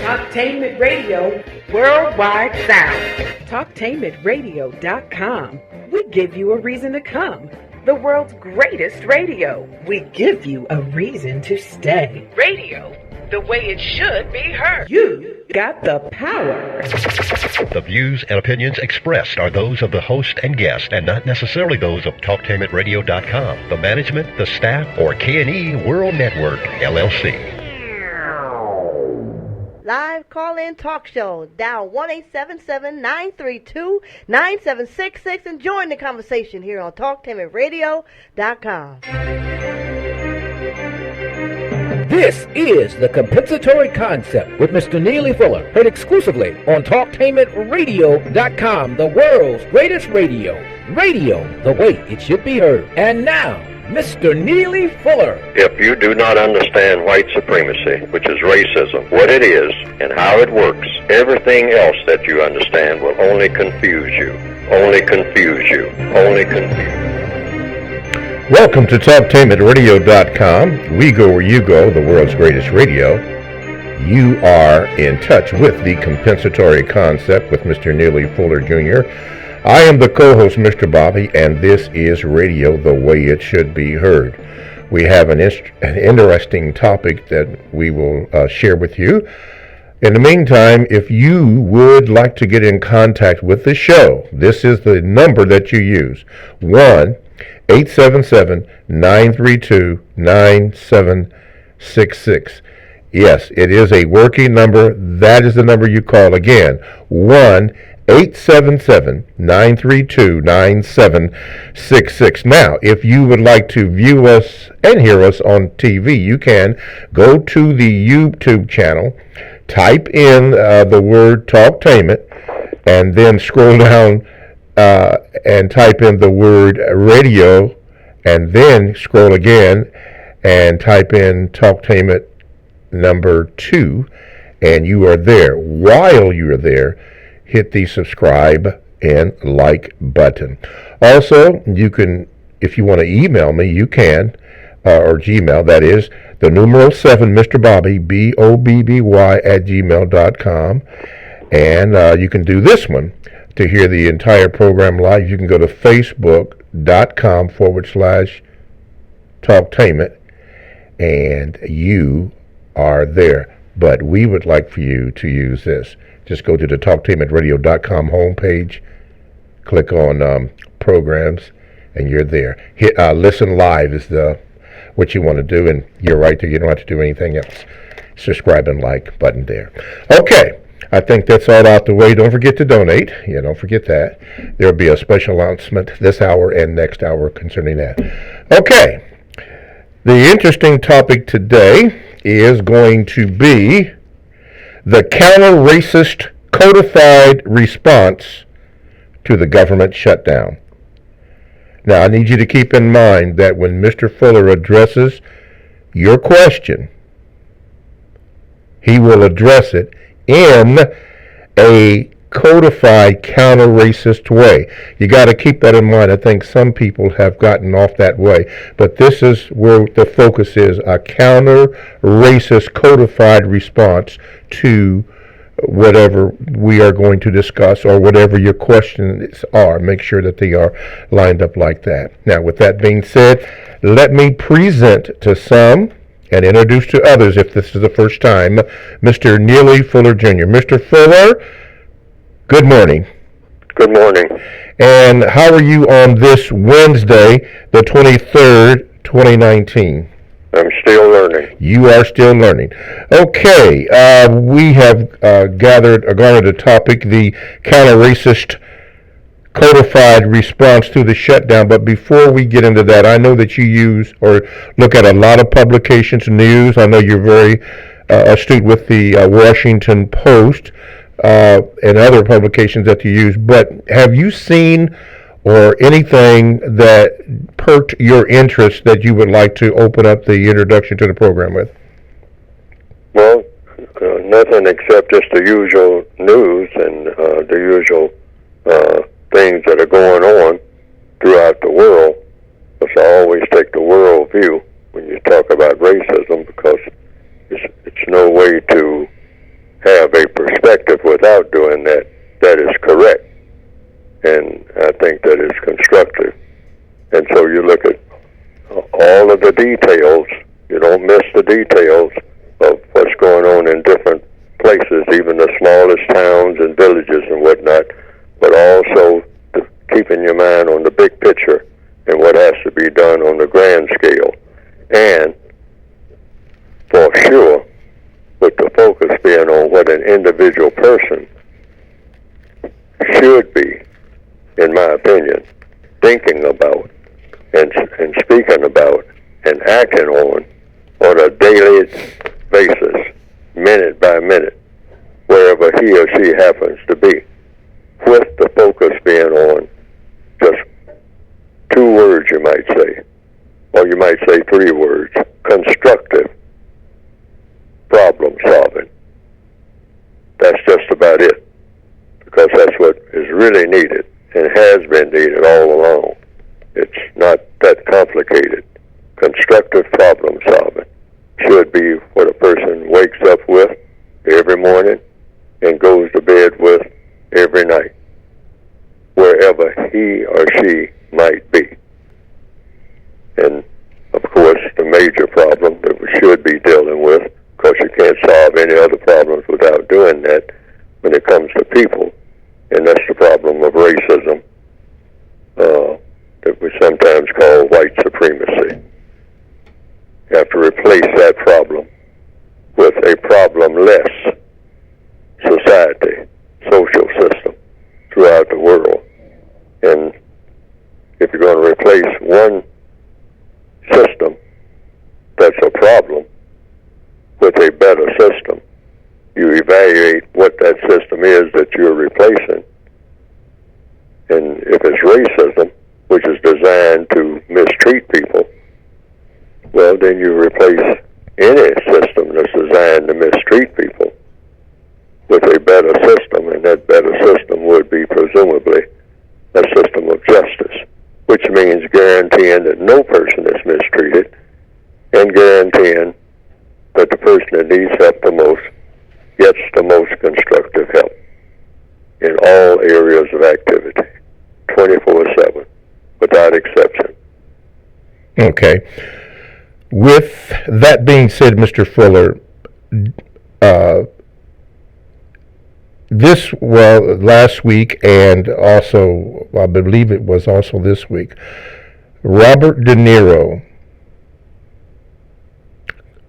Talktainment Radio, worldwide sound. Talktainmentradio.com. We give you a reason to come. The world's greatest radio. We give you a reason to stay. Radio, the way it should be heard. You got the power. The views and opinions expressed are those of the host and guest and not necessarily those of TalkTainmentRadio.com, the management, the staff, or K&E World Network, LLC. Live call-in talk show. Dial 1-877-932-9766 and join the conversation here on TalkTainmentRadio.com. This is the Compensatory Concept with Mr. Neely Fuller, heard exclusively on TalkTainmentRadio.com, the world's greatest radio. Radio, the way it should be heard. And now, Mr. Neely Fuller. If you do not understand white supremacy, which is racism, what it is and how it works, everything else that you understand will only confuse you. Only confuse you. Only confuse you. Welcome to TalkTainmentRadio.com. We go where you go, the world's greatest radio. You are in touch with the Compensatory Concept with Mr. Neely Fuller Jr. I am the co-host, Mr. Bobby, and this is radio the way it should be heard. We have an interesting topic that we will share with you. In the meantime, if you would like to get in contact with the show, this is the number that you use, 1-877-932-9766. Yes, it is a working number. That is the number you call. Again, 1-877-932-9766. Now, if you would like to view us and hear us on TV, you can go to the YouTube channel, type in the word Talktainment, and then scroll down and type in the word radio, and then scroll again and type in Talktainment number 2, and you are there. While you are there, hit the subscribe and like button. Also, you can, if you want to email me, you can, or Gmail, that is, the numeral 7, Mr. Bobby, BOBBY @gmail.com. And you can do this one to hear the entire program live. You can go to facebook.com/Talktainment, and you are there. But we would like for you to use this. Just go to the TalkTainmentRadio.com homepage, click on programs, and you're there. Hit listen live is what you want to do, and you're right there. You don't have to do anything else. Subscribe and like button there. Okay, I think that's all out the way. Don't forget to donate. Yeah, don't forget that. There'll be a special announcement this hour and next hour concerning that. Okay, the interesting topic today is going to be the counter-racist codified response to the government shutdown. Now, I need you to keep in mind that when Mr. Fuller addresses your question, he will address it in a codified counter-racist way. You got to keep that in mind. I think some people have gotten off that way, but this is where the focus is, a counter-racist codified response to whatever we are going to discuss or whatever your questions are. Make sure that they are lined up like that. Now, with that being said, let me present to some and introduce to others, if this is the first time, Mr. Neely Fuller Jr. Mr. Fuller, good morning. Good morning. And how are you on this Wednesday, the 23rd, 2019? I'm still learning. You are still learning. Okay, we have garnered a topic, the counter-racist codified response to the shutdown. But before we get into that, I know that you use or look at a lot of publications, news. I know you're very astute with the Washington Post and other publications that you use. But have you seen or anything that perked your interest that you would like to open up the introduction to the program with? Well, nothing except just the usual news and the usual things that are going on throughout the world. Because I always take the world view when you talk about racism, because it's no way to have think that is constructive. And so you look at all of the details. You don't miss the details of what's going on in different places, even the smallest towns and villages and whatnot, but also keeping your mind on the big picture and what has to be done on the grand scale. And for sure, with the focus being on what an individual person should be, in my opinion, thinking about and speaking about and acting on a daily basis, minute by minute, wherever he or she happens to be, with the focus being on just 2 words, you might say, or you might say 3 words: constructive problem solving. That's just about it, because that's what is really needed and has been needed all along. It's not that complicated. Constructive problem solving should be what a person wakes up with every morning and goes to bed with every night, wherever he or she might be. And of course, the major problem that we should be dealing with, because you can't solve any other problems without doing that when it comes to people, and that's the problem of racism, that we sometimes call white supremacy. You have to replace that problem with a problem-less society, social system throughout the world. And if you're going to replace one system that's a problem with a better system, you evaluate what that system is that you're replacing. And if it's racism, which is designed to mistreat people, well, then you replace any system that's designed to mistreat people with a better system, and that better system would be presumably a system of justice, which means guaranteeing that no person is mistreated and guaranteeing that the person that needs help the most gets the most constructive help in all areas of activity, 24/7, without exception. Okay. With that being said, Mr. Fuller, last week, and also, I believe it was also this week, Robert De Niro,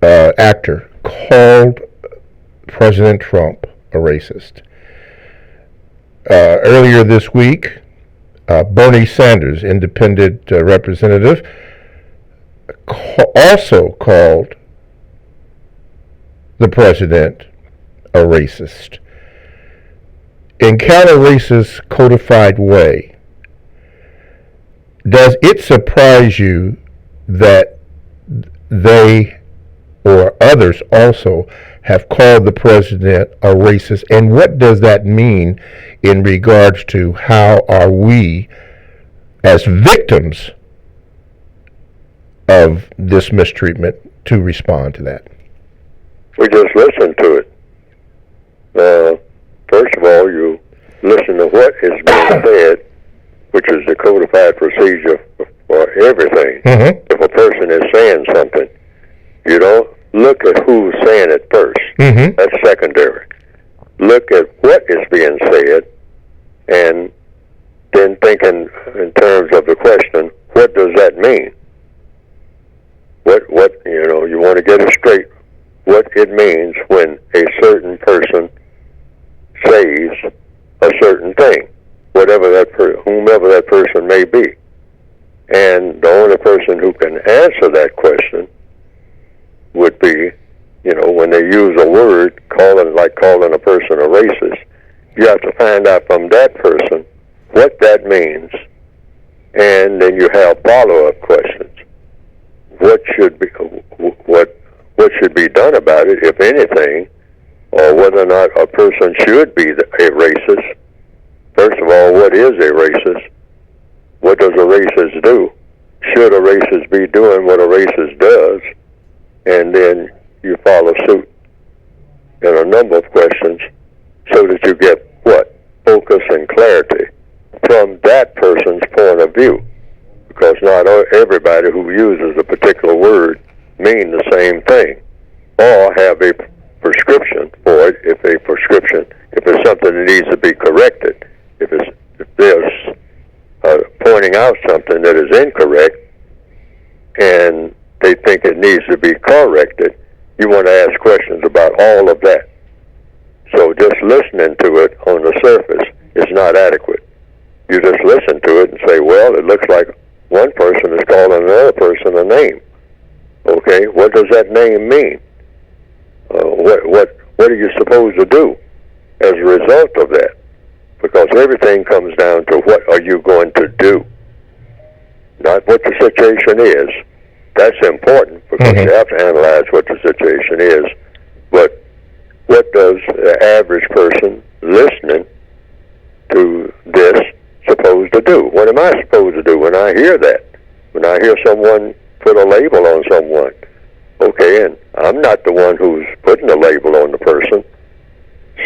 actor, called President Trump a racist. Earlier this week, Bernie Sanders, independent representative, also called the president a racist. In counter-racist codified way, does it surprise you that they or others also have called the president a racist, and what does that mean in regards to how are we as victims of this mistreatment to respond to that? We just listen to it. First of all, you listen to what is being said, which is the codified procedure for everything. Mm-hmm. If a person is saying something, you don't look at who's saying it first. Mm-hmm. That's secondary. Look at what is being said, and then thinking in terms of the question, what does that mean? What you want to get it straight, what it means when a certain person says a certain thing, whomever that person may be. And the only person who can answer that question would be, when they use a word, calling a person a racist, you have to find out from that person what that means, and then you have follow-up questions. What should be done about it, if anything, or whether or not a person should be a racist. First of all, what is a racist? What does a racist do? Should a racist be doing what a racist does? And then you follow suit in a number of questions so that you get what? Focus and clarity from that person's point of view, because not everybody who uses a particular word mean the same thing, or have a prescription for it. If it's something that needs to be corrected, if there's pointing out something that is incorrect and they think it needs to be corrected, you want to ask questions about all of that. So just listening to it on the surface is not adequate. You just listen to it and say, well, it looks like one person is calling another person a name. Okay, what does that name mean? What are you supposed to do as a result of that? Because everything comes down to what are you going to do, not what the situation is. That's important because you have to analyze what the situation is. But what does the average person listening to this supposed to do? What am I supposed to do when I hear that? When I hear someone put a label on someone? Okay, and I'm not the one who's putting the label on the person.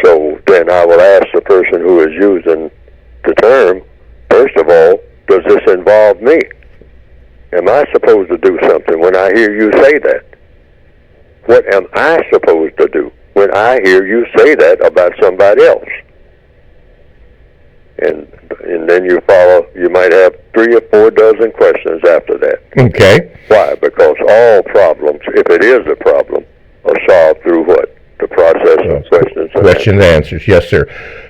So then I will ask the person who is using the term, first of all, does this involve me? Am I supposed to do something when I hear you say that? What am I supposed to do when I hear you say that about somebody else? And then you might have 3 or 4 dozen questions after that. Okay. Why? Because all problems, if it is a problem, are solved through what? The process of questions and answers. Yes, sir.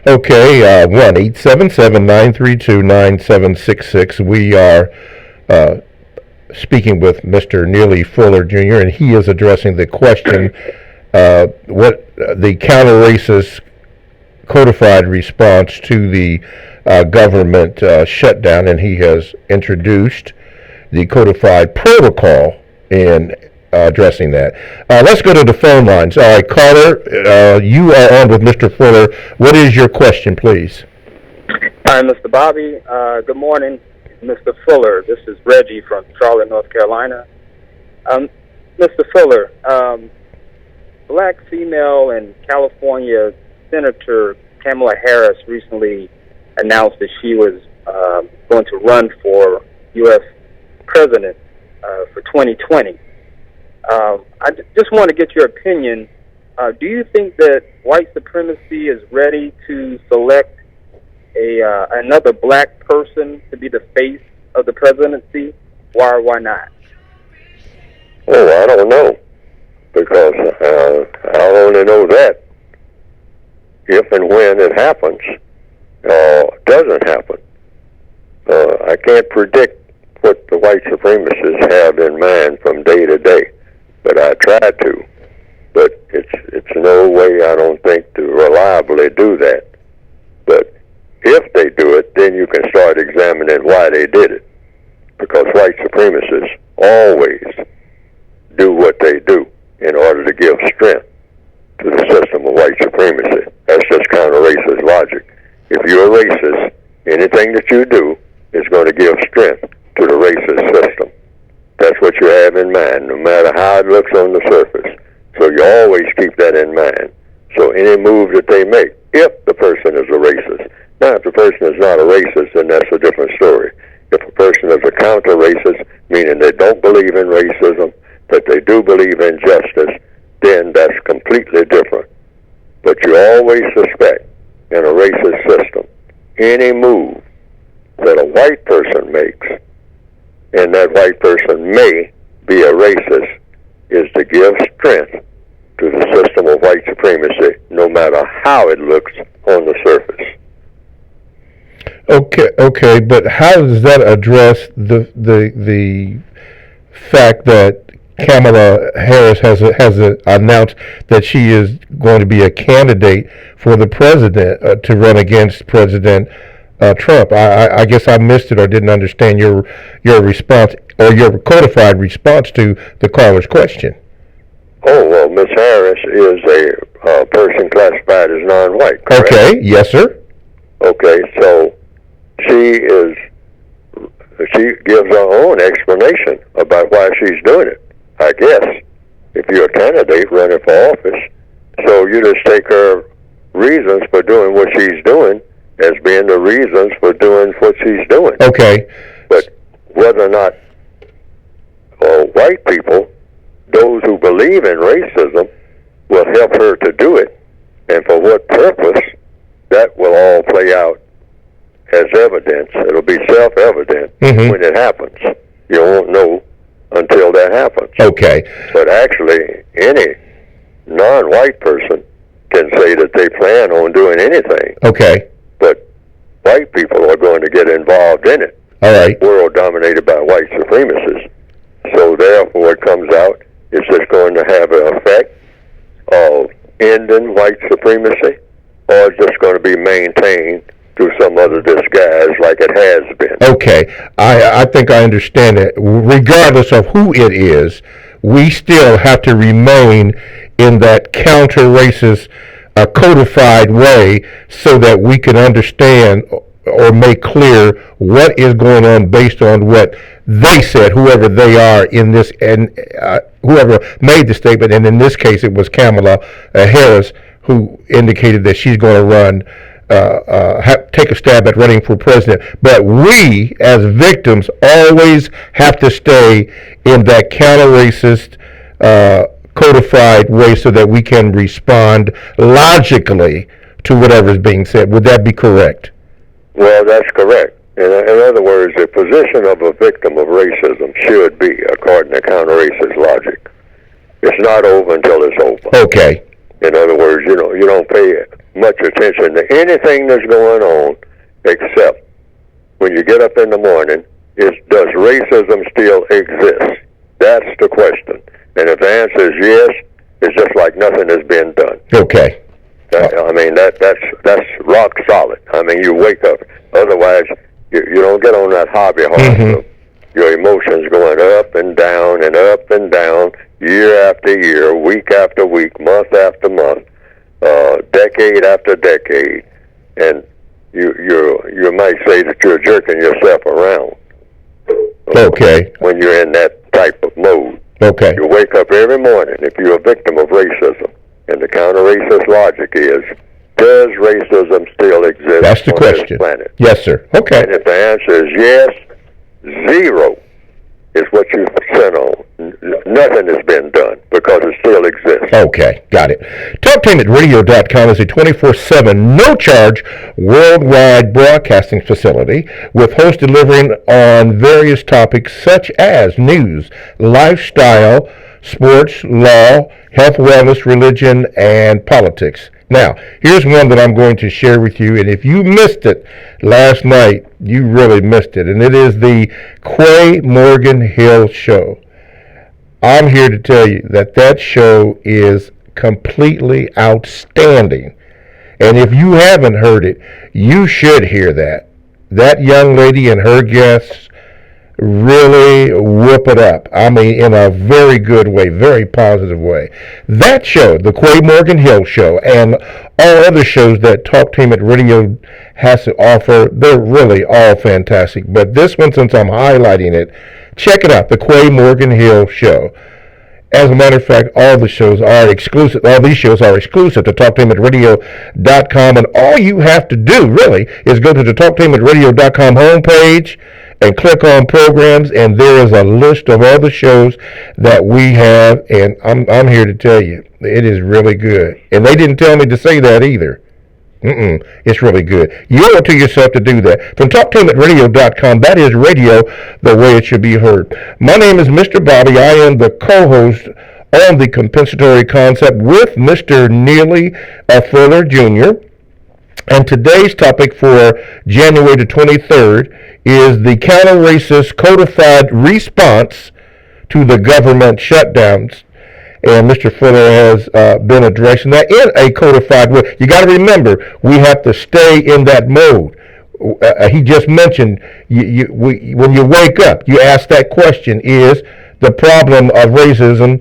Okay, 1-877-932-9766. We are speaking with Mr. Neely Fuller, Jr., and he is addressing the question, what the counter-racist codified response to the government shutdown, and he has introduced the codified protocol in addressing that. Let's go to the phone lines. All right, caller, you are on with Mr. Fuller. What is your question, please? Hi, Mr. Bobby. Good morning, Mr. Fuller. This is Reggie from Charlotte, North Carolina. Mr. Fuller, black female and California Senator Kamala Harris recently announced that she was going to run for U.S. President for 2020. I just want to get your opinion. Do you think that white supremacy is ready to select another black person to be the face of the presidency? Why or why not? Oh, I don't know, because I only know that if and when it happens, doesn't happen. I can't predict what the white supremacists have in mind from day to day, but I try to. But it's no way, I don't think, to reliably do that. But if they do it, then you can start examining why they did it, because white supremacists always do what they do in order to give strength to the system of white supremacy. That's just counter-racist logic. If you're a racist, anything that you do is going to give strength to the racist system. That's what you have in mind, no matter how it looks on the surface. So you always keep that in mind. So any move that they make, if the person is a racist. Now, if the person is not a racist, then that's a different story. If a person is a counter-racist, meaning they don't believe in racism, but they do believe in justice, then that's completely different. But you always suspect in a racist system, any move that a white person makes, and that white person may be a racist, is to give strength to the system of white supremacy, no matter how it looks on the surface. Okay, but how does that address the fact that Kamala Harris has announced that she is going to be a candidate for the president to run against President Trump? I guess I missed it or didn't understand your response or your codified response to the caller's question. Oh, well, Ms. Harris is a person classified as non-white, correct? Okay, yes, sir. Okay, so she gives her own explanation about why she's doing it, I guess, if you're a candidate running for office. So you just take her reasons for doing what she's doing as being the reasons for doing what she's doing. Okay. But whether or not white people, those who believe in racism, will help her to do it, and for what purpose, that will all play out as evidence. It'll be self-evident when it happens. You won't know until that happens. Okay. But actually, any non-white person can say that they plan on doing anything. Okay. But white people are going to get involved in it. All right. World dominated by white supremacists. So therefore it comes out, it's just going to have an effect of ending white supremacy, or it's just going to be maintained through some other disguise like it has been. Okay. I think I understand it. Regardless of who it is, we still have to remain in that counter-racist, codified way so that we can understand or make clear what is going on based on what they said, whoever they are in this, and whoever made the statement, and in this case it was Kamala Harris, who indicated that she's going to run, take a stab at running for president. But we, as victims, always have to stay in that counter-racist, codified way so that we can respond logically to whatever is being said. Would that be correct? Well, that's correct. In other words, the position of a victim of racism should be, according to counter-racist logic, it's not over until it's over. Okay. In other words, you don't pay much attention to anything that's going on, except when you get up in the morning, does racism still exist? That's the question. And if the answer is yes, it's just like nothing has been done. Okay. I mean, that's rock solid. I mean, you wake up. Otherwise, you don't get on that hobby horse of your emotions going up and down, year after year, week after week, month after month, decade after decade, and you might say that you're jerking yourself around. Okay. When you're in that type of mode. Okay. You wake up every morning if you're a victim of racism. And the counter-racist logic is, does racism still exist That's the on question. this planet? Yes, sir. Okay. And if the answer is yes, 0 is what you sent on. Nothing has been done because it still exists. Okay, got it. TalkTainMenRadio.com is a 24/7, no-charge, worldwide broadcasting facility with hosts delivering on various topics such as news, lifestyle, sports, law, health, wellness, religion, and politics. Now, here's one that I'm going to share with you, and if you missed it last night, you really missed it, and it is the Quay Morgan Hill Show. I'm here to tell you that show is completely outstanding, and if you haven't heard it, you should hear that. That young lady and her guests really whoop it up. I mean, in a very good way, very positive way. That show, the Quay Morgan Hill Show, and all other shows that Talktainment Radio has to offer, they're really all fantastic. But this one, since I'm highlighting it, check it out, the Quay Morgan Hill Show. As a matter of fact, all the shows are exclusive. All these shows are exclusive to TalkTainmentRadio.com, and all you have to do, really, is go to the TalkTainmentRadio.com homepage and click on programs, and there is a list of all the shows that we have, and I'm here to tell you, it is really good. And they didn't tell me to say that either. It's really good. You owe it to yourself to do that. From TalkTainmentRadio.com, that is radio the way it should be heard. My name is Mr. Bobby. I am the co-host on the Compensatory Concept with Mr. Neely Fuller Jr., and today's topic for January the 23rd is the counter-racist codified response to the government shutdowns. And Mr. Fuller has been addressing that in a codified way. You got to remember, we have to stay in that mode. He just mentioned, when you wake up, you ask that question, is the problem of racism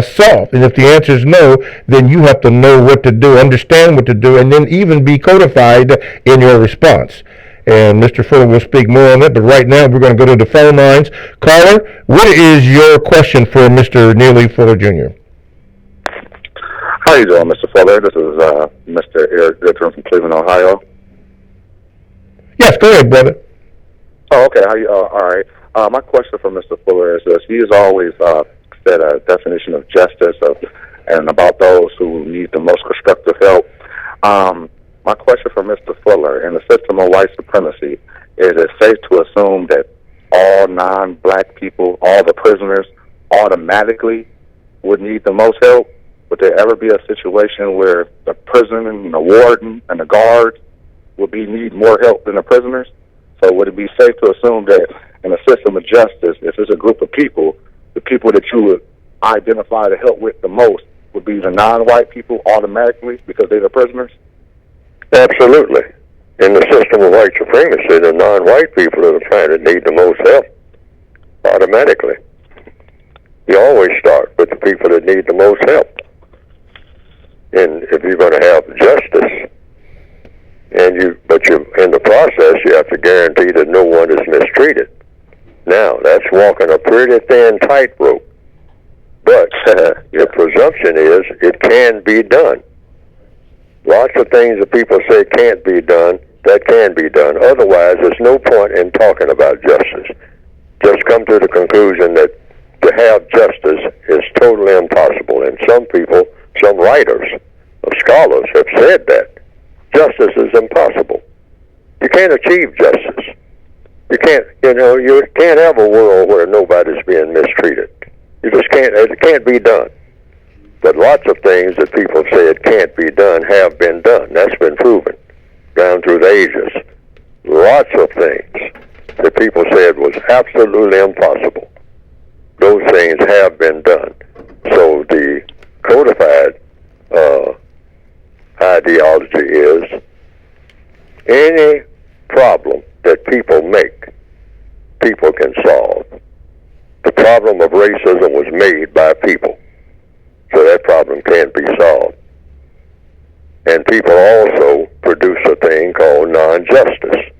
solved? And if the answer is no, then you have to know what to do, understand what to do, and then even be codified in your response. And Mr. Fuller will speak more on that, but right now we're going to go to the phone lines. Caller, what is your question for Mr. Neely Fuller Jr.? How you doing, Mr. Fuller? This is Mr. Eric Goodrum from Cleveland, Ohio. Yes, go ahead, brother. Oh, okay. How you? All right. My question for Mr. Fuller is this: he has always said a definition of justice and about those who need the most constructive help. My question for Mr. Fuller: in the system of white supremacy, is it safe to assume that all non-black people, all the prisoners, automatically would need the most help? Would there ever be a situation where the prison and the warden and the guards would need more help than the prisoners? So would it be safe to assume that in a system of justice, if it's a group of people, the people that you would identify to help with the most would be the non-white people automatically because they're the prisoners? Absolutely. In the system of white supremacy, the non-white people are the kind that need the most help, automatically. You always start with the people that need the most help. And if you're going to have justice, but in the process, you have to guarantee that no one is mistreated. Now, that's walking a pretty thin tightrope. But the presumption is it can be done. Lots of things that people say can't be done, that can be done. Otherwise, there's no point in talking about justice. Just come to the conclusion that to have justice is totally impossible. And some people, some writers, scholars have said that. Justice is impossible. You can't achieve justice. You can't have a world where nobody's being mistreated. You just can't, it can't be done. But lots of things that people say it can't be done have been done. That's been proven down through the ages. Lots of things that people said was absolutely impossible. Those things have been done. So the codified ideology is any problem that people make, people can solve. The problem of racism was made by people, so that problem can't be solved. And people also produce a thing called non-justice.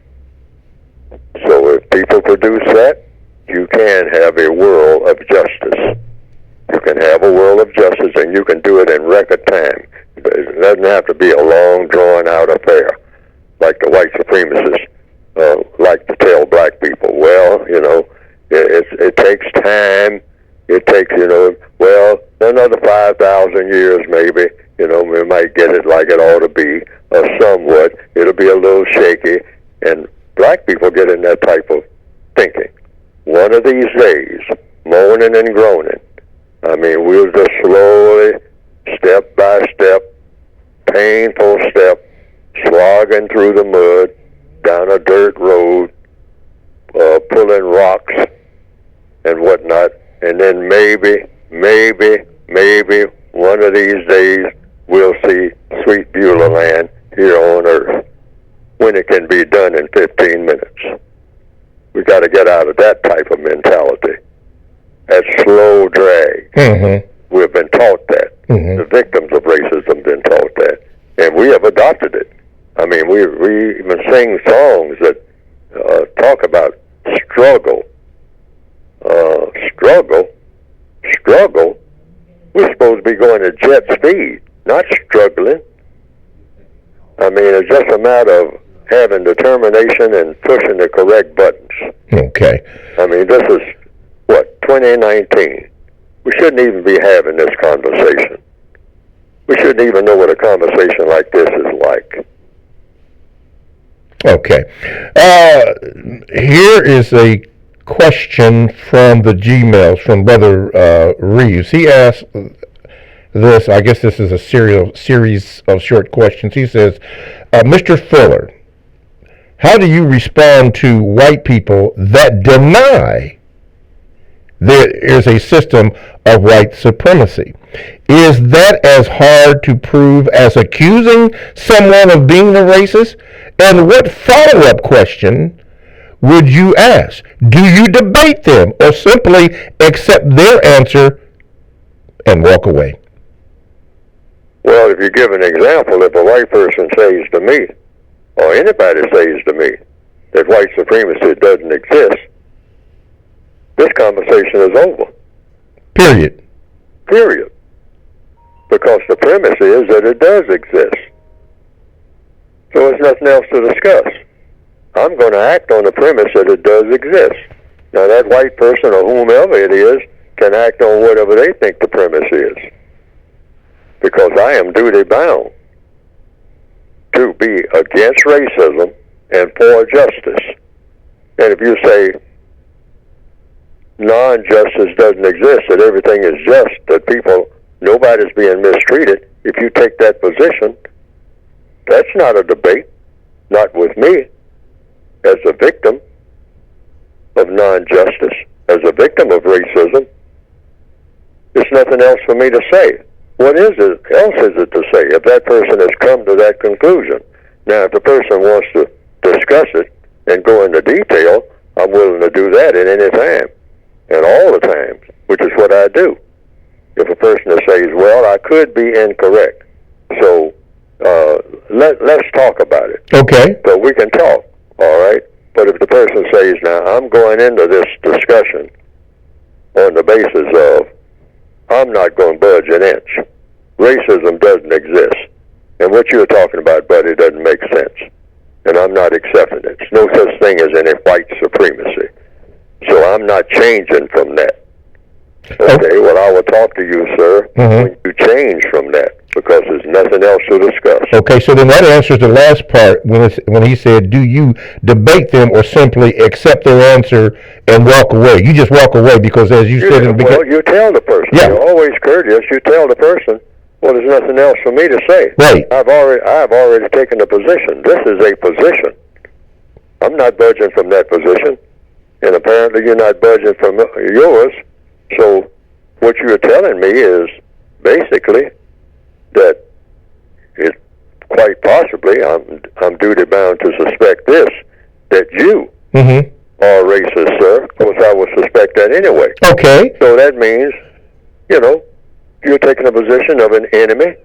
So if people produce that, you can have a world of justice. You can have a world of justice, and you can do it in record time. It doesn't have to be a long, drawn-out affair, like the white supremacists like to tell black people. Well, it takes time. It takes, another 5,000 years maybe. We might get it like it ought to be, or somewhat. It'll be a little shaky, and black people get in that type of thinking. One of these days, moaning and groaning, we'll just slowly, step by step, painful step, slogging through the mud, down a dirt road, pulling rocks and whatnot, and then maybe one of these days we'll see sweet Beulah land here on Earth, when it can be done in 15 minutes. We got to get out of that type of mentality. That slow drag. Mm-hmm. We've been taught that. Mm-hmm. The victims of racism have been taught that. And we have adopted it. We even sing songs that talk about struggle. Struggle. We're supposed to be going at jet speed, not struggling. It's just a matter of having determination and pushing the correct buttons. Okay. This is, 2019. We shouldn't even be having this conversation. We shouldn't even know what a conversation like this is like. Okay. Here is a question from the Gmails from Brother Reeves. He asked this, I guess this is a series of short questions. He says, Mr. Fuller, how do you respond to white people that deny there is a system of white supremacy? Is that as hard to prove as accusing someone of being a racist? And what follow-up question would you ask? Do you debate them or simply accept their answer and walk away? Well, if you give an example, if a white person says to me, or anybody says to me, that white supremacy doesn't exist, this conversation is over. Period. Because the premise is that it does exist. So there's nothing else to discuss. I'm going to act on the premise that it does exist. Now, that white person or whomever it is can act on whatever they think the premise is, because I am duty bound to be against racism and for justice. And if you say non-justice doesn't exist, that everything is just, that nobody's being mistreated, if you take that position, that's not a debate, not with me, as a victim of non-justice, as a victim of racism. There's nothing else for me to say. What else is it to say if that person has come to that conclusion? Now, if the person wants to discuss it and go into detail, I'm willing to do that at any time and all the times, which is what I do. If a person says, well, I could be incorrect, so let's talk about it. Okay. So we can talk, all right? But if the person says, now, I'm going into this discussion on the basis of I'm not going to budge an inch. Racism doesn't exist. And what you're talking about, buddy, doesn't make sense. And I'm not accepting it. There's no such thing as any white supremacy. So I'm not changing from that. Okay, well, I will talk to you, sir, when you change from that, because there's nothing else to discuss. Okay, so then that answers the last part when he said, do you debate them or simply accept their answer and walk away? You just walk away because, as you said in the beginning... Well, you tell the person. Yeah. You're always courteous. You tell the person, well, there's nothing else for me to say. Right. I've already taken a position. This is a position. I'm not budging from that position, and apparently you're not budging from yours. So what you're telling me is basically that it quite possibly I'm duty bound to suspect this, that you are racist, sir. Of course, I would suspect that anyway. Okay. So that means, you're taking a position of an enemy,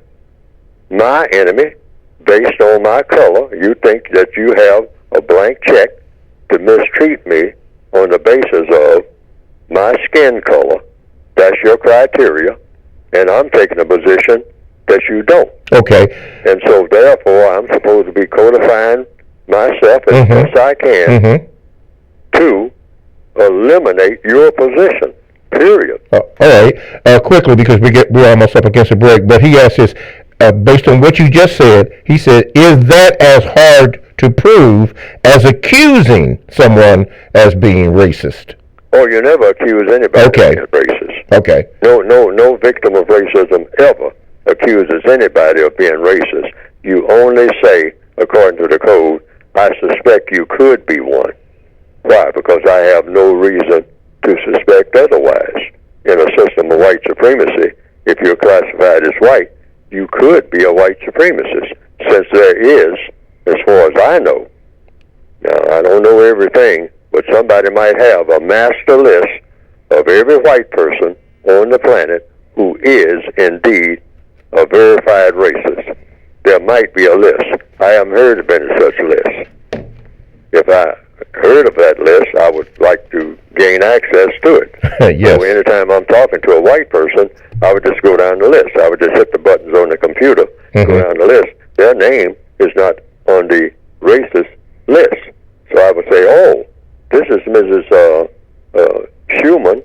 my enemy, based on my color. You think that you have a blank check to mistreat me on the basis of my skin color. That's your criteria, and I'm taking a position that you don't. Okay. And so therefore I'm supposed to be codifying myself as best I can to eliminate your position, period. All right. Quickly, because we're almost up against a break, but he asked this, based on what you just said, he said, is that as hard to prove as accusing someone as being racist? Oh, you never accuse anybody of being racist. Okay. No victim of racism ever accuses anybody of being racist. You only say, according to the code, I suspect you could be one. Why? Because I have no reason to suspect otherwise. In a system of white supremacy, if you're classified as white, you could be a white supremacist, since there is, as far as I know. Now, I don't know everything, but somebody might have a master list of every white person on the planet who is indeed a verified racist. There might be a list. I haven't heard of any such list. If I heard of that list, I would like to gain access to it. Yes. So anytime I'm talking to a white person, I would just go down the list. I would just hit the buttons on the computer, go down the list. Their name is not on the racist list. So I would say, oh, this is Mrs. Schumann,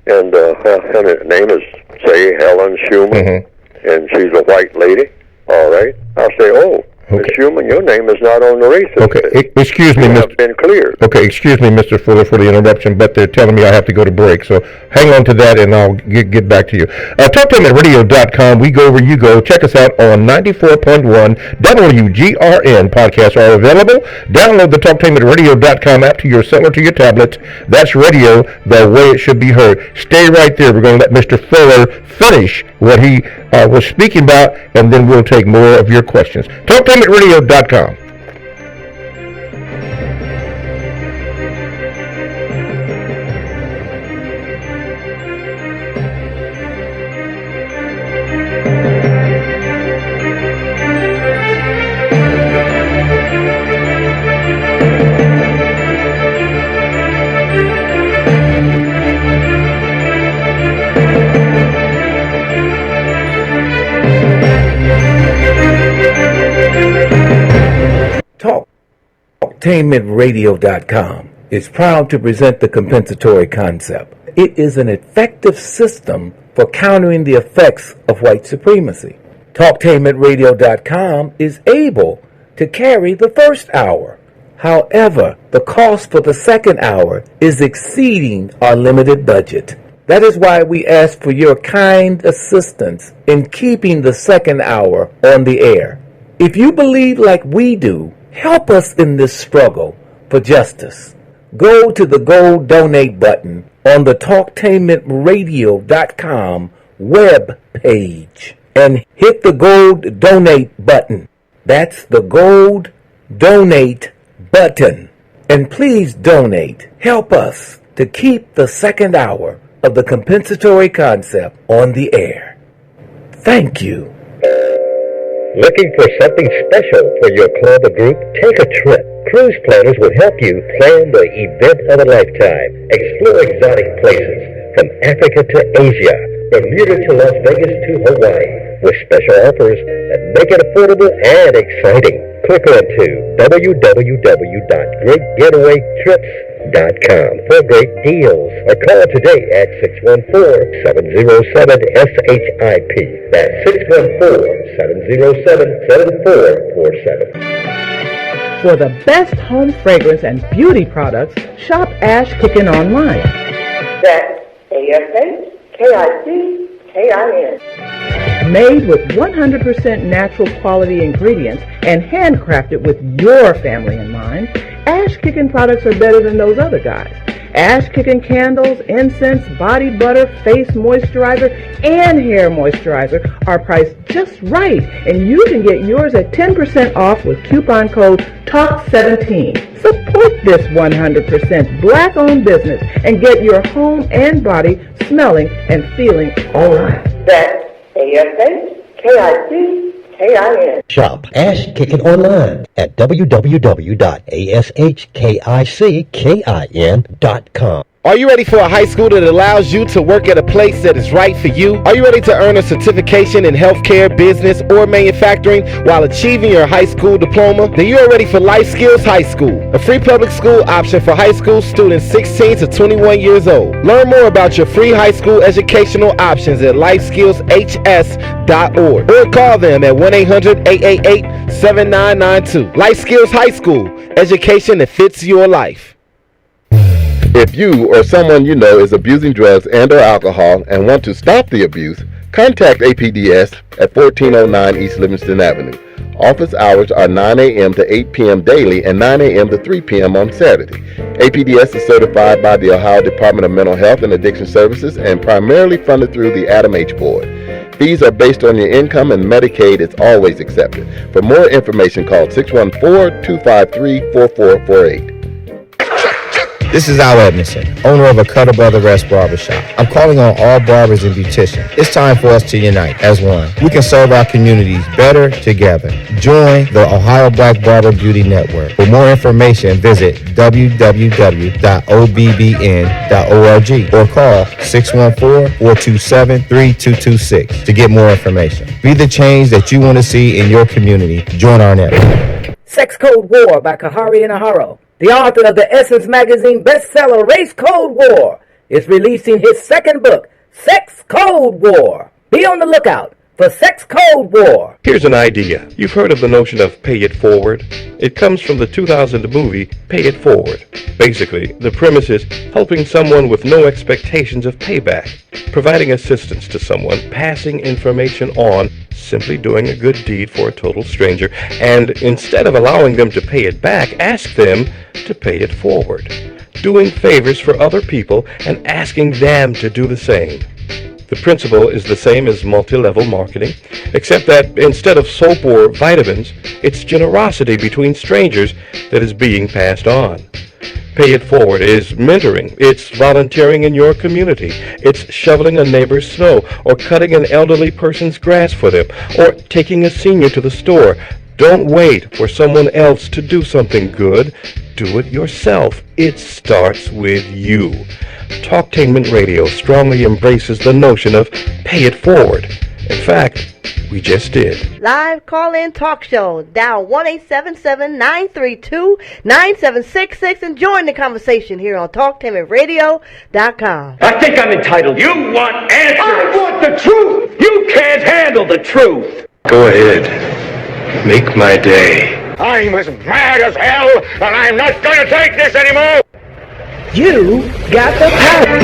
and her name is, say, Helen Schumann, and she's a white lady. All right. I'll say, oh, Ms. Schumann, your name is not on the racist list. Excuse me, Mr. been cleared. Okay, excuse me, Mr. Fuller, for the interruption, but they're telling me I have to go to break, so hang on to that, and I'll get back to you. TalkTimeRadio.com, we go where you go. Check us out on 94.1 WGRN. Podcasts are available. Download the TalkTimeRadio.com app to your cell or to your tablet. That's radio the way it should be heard. Stay right there. We're going to let Mr. Fuller finish what he was speaking about, and then we'll take more of your questions. TalkTimeRadio.com. TalkTainmentRadio.com is proud to present the compensatory concept. It is an effective system for countering the effects of white supremacy. TalkTainmentRadio.com is able to carry the first hour. However, the cost for the second hour is exceeding our limited budget. That is why we ask for your kind assistance in keeping the second hour on the air. If you believe like we do, help us in this struggle for justice. Go to the gold donate button on the TalkTainmentRadio.com web page and hit the gold donate button. That's the gold donate button. And please donate. Help us to keep the second hour of the compensatory concept on the air. Thank you. Looking for something special for your club or group? Take a trip. Cruise planners will help you plan the event of a lifetime. Explore exotic places from Africa to Asia, Bermuda to Las Vegas to Hawaii, with special offers that make it affordable and exciting. Click on to www.greatgetawaytrips.com for great deals, or call today at 614-707-SHIP. That's 614-707-7447. For the best home fragrance and beauty products, shop Ash Kickin online. That's ASHKICKIN. Made with 100% natural quality ingredients and handcrafted with your family in mind, Ash Kickin products are better than those other guys. Ash Kickin candles, incense, body butter, face moisturizer, and hair moisturizer are priced just right, and you can get yours at 10% off with coupon code TALK17. Support this 100% black-owned business and get your home and body smelling and feeling all right. That's ASHKICKIN. Shop Ash Kickin online at www.ashkickin.com. Are you ready for a high school that allows you to work at a place that is right for you? Are you ready to earn a certification in healthcare, business, or manufacturing while achieving your high school diploma? Then you are ready for Life Skills High School, a free public school option for high school students 16 to 21 years old. Learn more about your free high school educational options at lifeskillshs.org or call them at 1-800-888-7992. Life Skills High School, education that fits your life. If you or someone you know is abusing drugs and or alcohol and want to stop the abuse, contact APDS at 1409 East Livingston Avenue. Office hours are 9 a.m. to 8 p.m. daily and 9 a.m. to 3 p.m. on Saturday. APDS is certified by the Ohio Department of Mental Health and Addiction Services and primarily funded through the Adam H. Board. Fees are based on your income and Medicaid is always accepted. For more information, call 614-253-4448. This is Al Edmondson, owner of a Cutter Brother Rest Barbershop. I'm calling on all barbers and beauticians. It's time for us to unite as one. We can serve our communities better together. Join the Ohio Black Barber Beauty Network. For more information, visit www.obbn.org or call 614-427-3226 to get more information. Be the change that you want to see in your community. Join our network. Sex Code War by Kahari Inaharo, the author of the Essence Magazine bestseller Race Code War, is releasing his second book, Sex Code War. Be on the lookout for Sex Code War. Here's an idea. You've heard of the notion of pay it forward. It comes from the 2000 movie Pay It Forward. Basically, the premise is helping someone with no expectations of payback, providing assistance to someone, passing information on, simply doing a good deed for a total stranger, and instead of allowing them to pay it back, ask them to pay it forward, doing favors for other people and asking them to do the same. The principle is the same as multi-level marketing, except that instead of soap or vitamins, it's generosity between strangers that is being passed on. Pay It Forward is mentoring, it's volunteering in your community, it's shoveling a neighbor's snow, or cutting an elderly person's grass for them, or taking a senior to the store. Don't wait for someone else to do something good. Do it yourself. It starts with you. Talktainment Radio strongly embraces the notion of pay it forward. In fact, we We just did. Live call-in talk show. Dial 1-877-932-9766 and join the conversation here on TalkTimidRadio.com. I think I'm entitled. You want answers. I want the truth. You can't handle the truth. Go ahead. Make my day. I'm as mad as hell, and I'm not going to take this anymore. You got the power.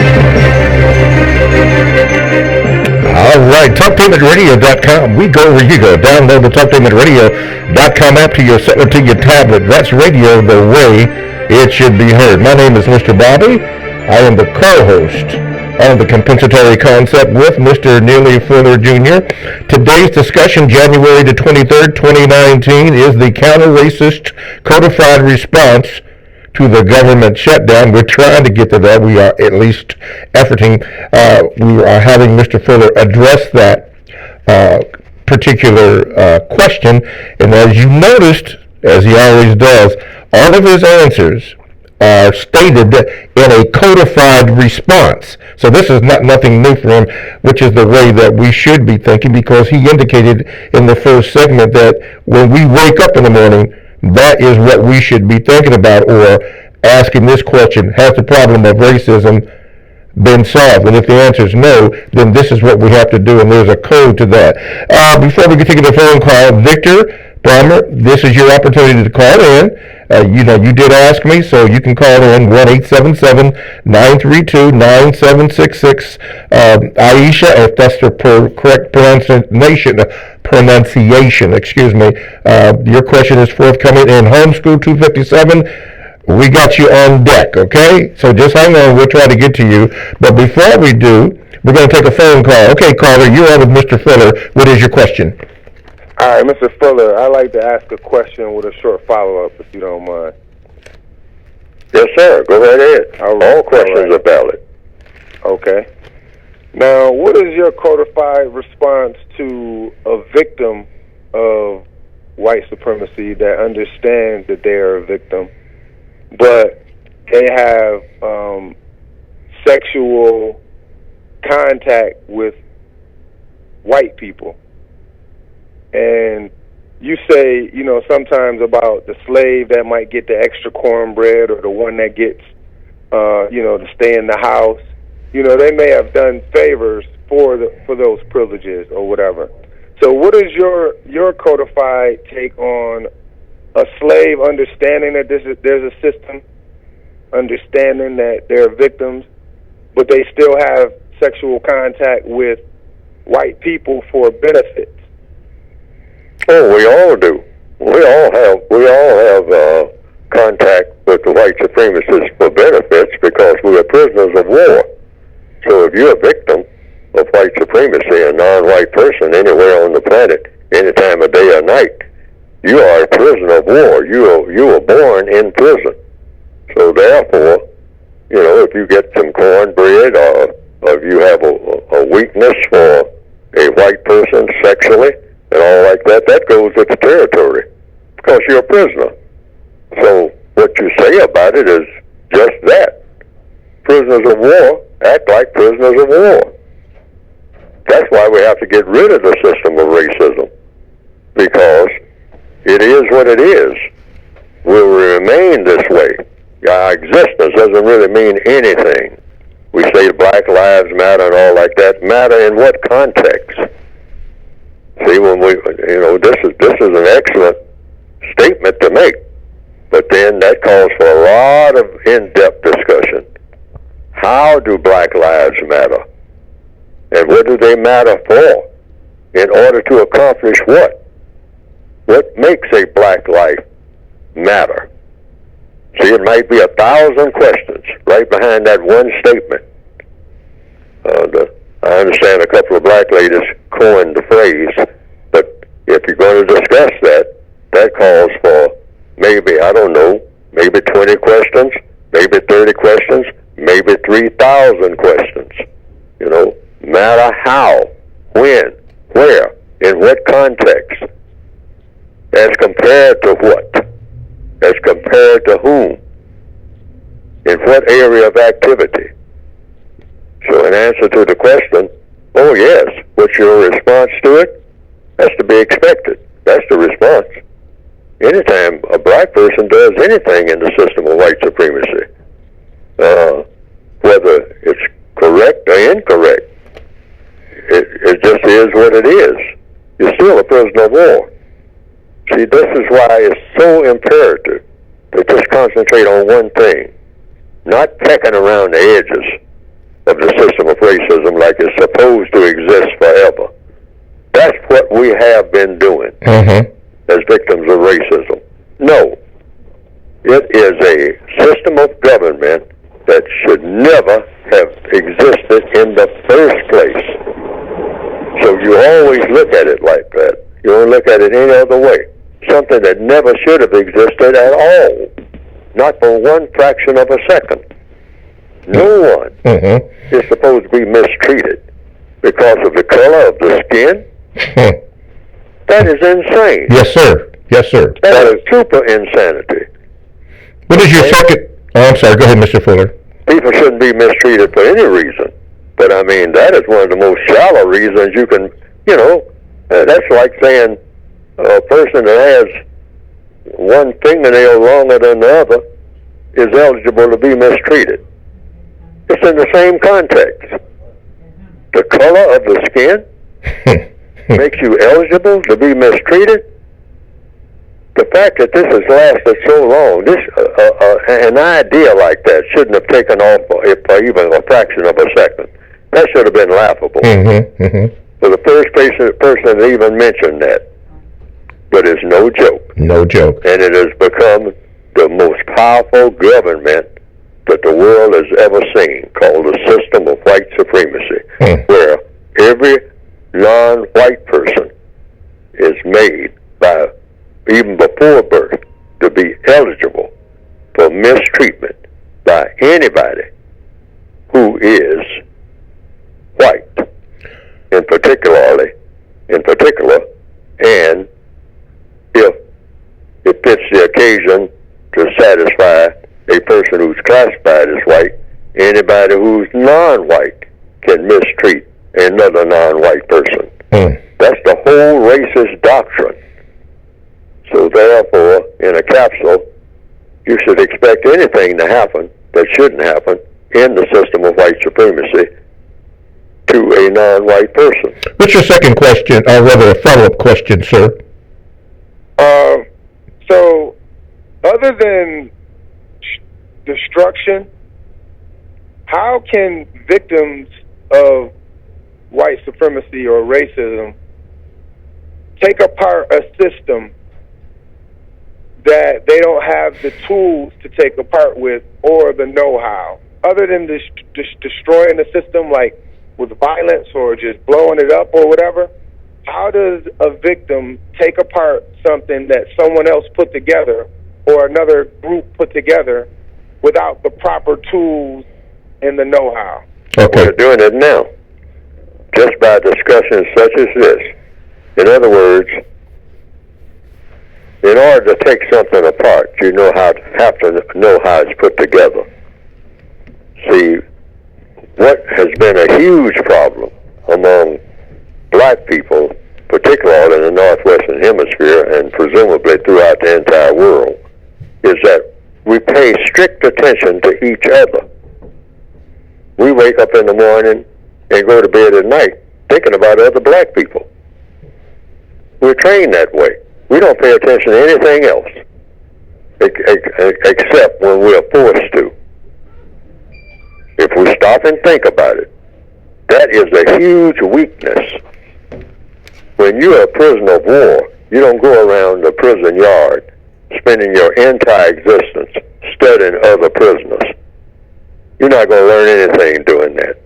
All right, TalkTimidRadio.com. We go where you go. Download the TalkTimidRadio.com app to your cellular, to your tablet. That's radio the way it should be heard. My name is Mr. Bobby. I am the co-host of the Compensatory Concept with Mr. Neely Fuller Jr. Today's discussion, January the 23rd, 2019, is the counter-racist codified response to the government shutdown. We're trying to get to that. We are at least efforting. We are having Mr. Fuller address that particular question. And as you noticed, as he always does, all of his answers are stated in a codified response. So this is nothing new for him, which is the way that we should be thinking, because he indicated in the first segment that when we wake up in the morning, that is what we should be thinking about, or asking this question: has the problem of racism been solved? And if the answer is no, then this is what we have to do, and there's a code to that. Before we get to the phone call, Victor Palmer, this is your opportunity to call in. You did ask me, so you can call in 1-877-932-9766. Aisha, if that's the correct pronunciation, excuse me. Your question is forthcoming in Homeschool 257. We got you on deck, okay? So just hang on, we'll try to get to you. But before we do, we're going to take a phone call. Okay, caller, you're on with Mr. Fuller. What is your question? All right, Mr. Fuller, I'd like to ask a question with a short follow-up, if you don't mind. Yes, sir. Go right ahead. All questions are valid. Okay. Now, what is your codified response to a victim of white supremacy that understands that they are a victim, but they have sexual contact with white people? And you say, sometimes about the slave that might get the extra cornbread, or the one that gets, to stay in the house. They may have done favors for those privileges or whatever. So what is your codified take on a slave understanding that there's a system, understanding that they're victims, but they still have sexual contact with white people for benefits? Oh, we all do. We all have contact with the white supremacists for benefits, because we are prisoners of war. So if you're a victim of white supremacy, a non-white person anywhere on the planet, any time of day or night, you are a prisoner of war. You were born in prison. So therefore, if you get some cornbread, or if you have a weakness for a white person sexually and all like that, that goes with the territory, because you're a prisoner. So what you say about it is just that. Prisoners of war act like prisoners of war. That's why we have to get rid of the system of racism, because it is what it is. Will remain this way. Our existence doesn't really mean anything. We say Black Lives Matter and all like that. Matter in what context? See, when this is an excellent statement to make, but then that calls for a lot of in-depth discussion. How do Black Lives matter? And what do they matter for? In order to accomplish what? What makes a black life matter? See, it might be 1,000 questions right behind that one statement. I understand a couple of black ladies coined the phrase, but if you're going to discuss that, that calls for maybe 20 questions, maybe 30 questions, maybe 3,000 questions. Matter how, when, where, in what context, as compared to what, as compared to whom, in what area of activity. So in answer to the question, oh yes, what's your response to it? That's to be expected. That's the response. Anytime a black person does anything in the system of white supremacy, whether it's correct or incorrect, it just is what it is. You're still a prisoner of war. See, this is why it's so imperative to just concentrate on one thing, not pecking around the edges of the system of racism like it's supposed to exist forever. That's what we have been doing as victims of racism. No, it is a system of government that should never have existed in the first place. So you always look at it like that. You don't look at it any other way. Something that never should have existed at all. Not for one fraction of a second. No one is supposed to be mistreated because of the color of the skin. That is insane. Yes, sir. Yes, sir. That is super insanity. What is your second? Oh, I'm sorry. Go ahead, Mr. Fuller. People shouldn't be mistreated for any reason. But, I mean, that is one of the most shallow reasons you can, that's like saying a person that has one fingernail longer than the other is eligible to be mistreated. It's in the same context. The color of the skin makes you eligible to be mistreated. The fact that this has lasted so long, an idea like that shouldn't have taken off for even a fraction of a second. That should have been laughable. For the first person to even mention that. But it's no joke. No joke. And it has become the most powerful government that the world has ever seen, called the system of white supremacy, where every non-white person is made by, even before birth, to be eligible for mistreatment by anybody who is white, in particular, and if it fits the occasion to satisfy a person who's classified as white, anybody who's non-white can mistreat another non-white person. That's the whole racist doctrine. So therefore, in a capsule, you should expect anything to happen that shouldn't happen in the system of white supremacy to a non-white person. What's your second question, or rather a follow-up question, sir? So, other than destruction, how can victims of white supremacy or racism take apart a system that they don't have the tools to take apart with or the know-how? Other than destroying the system, like with violence or just blowing it up or whatever, how does a victim take apart something that someone else put together or another group put together without the proper tools and the know-how? Okay. We're doing it now, just by discussions such as this. In other words, in order to take something apart, you have to know how it's put together. See, what has been a huge problem among black people, particularly in the Northwestern Hemisphere and presumably throughout the entire world, is that we pay strict attention to each other. We wake up in the morning and go to bed at night thinking about other black people. We're trained that way. We don't pay attention to anything else except when we're forced to. If we stop and think about it, that is a huge weakness. When you're a prisoner of war, you don't go around the prison yard spending your entire existence studying other prisoners. You're not going to learn anything doing that.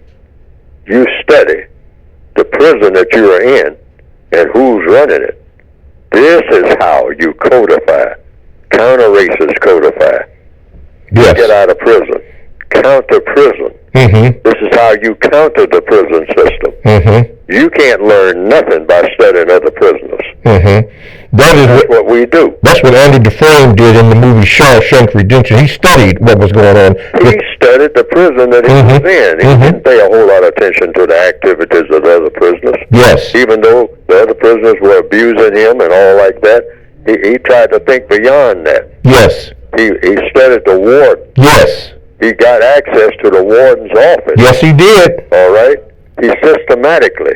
You study the prison that you are in and who's running it. This is how you codify. Counter-racists codify. Yes. Get out of prison. Counter prison. This is how you counter the prison system. You can't learn nothing by studying other prisoners. That's what we do. That's what Andy Dufresne did in the movie Shawshank Redemption. He studied what was going on. He studied the prison that he was in. He didn't pay a whole lot of attention to the activities of the other prisoners. Yes. Even though the other prisoners were abusing him and all like that, he tried to think beyond that. Yes. He studied the warden. Yes. He got access to the warden's office. Yes, he did. All right? He systematically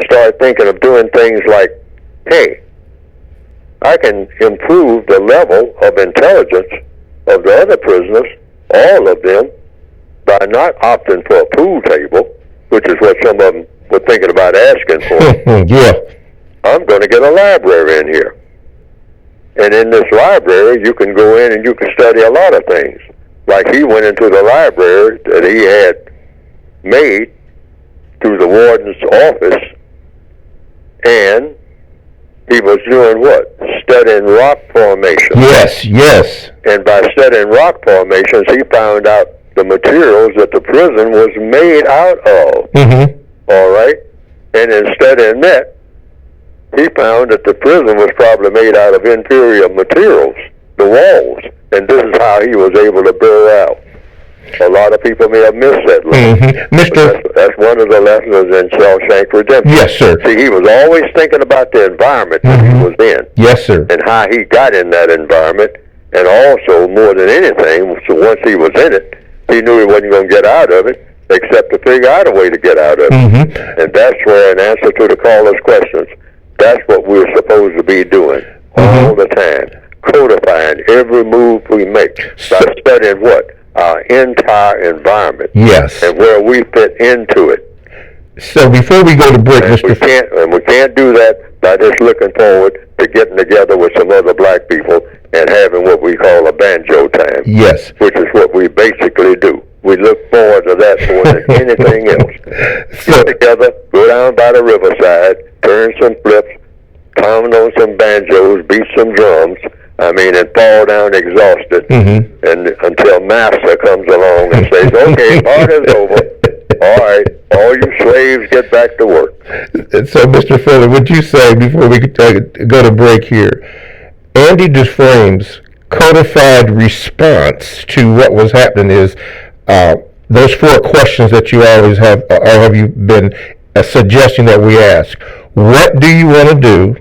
started thinking of doing things like, hey, I can improve the level of intelligence of the other prisoners, all of them, by not opting for a pool table, which is what some of them were thinking about asking for. Yeah. I'm going to get a library in here. And in this library, you can go in and you can study a lot of things. Like he went into the library that he had made through the warden's office, and he was doing what? Studying rock formations. Yes, yes. And by studying rock formations, he found out the materials that the prison was made out of. Mm-hmm. All right? And in studying that, he found that the prison was probably made out of inferior materials, the walls. And this is how he was able to build out. A lot of people may have missed that lesson. Mm-hmm. That's one of the lessons in Shawshank Redemption. Yes, sir. See, he was always thinking about the environment that he was in. Yes, sir. And how he got in that environment. And also, more than anything, so once he was in it, he knew he wasn't going to get out of it, except to figure out a way to get out of it. Mm-hmm. And that's where, in answer to the caller's questions, that's what we're supposed to be doing all the time. Codifying every move we make by studying what? Our entire environment. Yes. And where we fit into it. So before we go to break, We can't do that by just looking forward to getting together with some other black people and having what we call a banjo time. Yes. Which is what we basically do. We look forward to that more than anything else. Get together, go down by the riverside, turn some flips, pound on some banjos, beat some drums, and fall down exhausted, and until Master comes along and says, okay, party's over. All right, all you slaves get back to work. So, Mr. Fuller, would you say, before we go to break here, Andy Dufresne's codified response to what was happening is those 4 questions that you always have, or have you been suggesting that we ask? What do you want to do?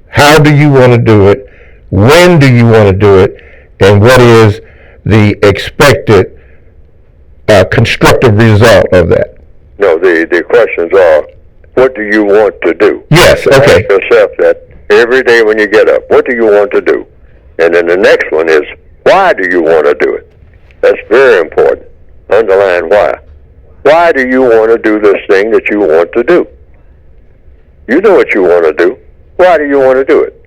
How do you want to do it? When do you want to do it? And what is the expected constructive result of that? No, the questions are, what do you want to do? Yes, okay. Ask yourself that every day when you get up. What do you want to do? And then the next one is, why do you want to do it? That's very important. Underline why. Why do you want to do this thing that you want to do? You know what you want to do. Why do you want to do it?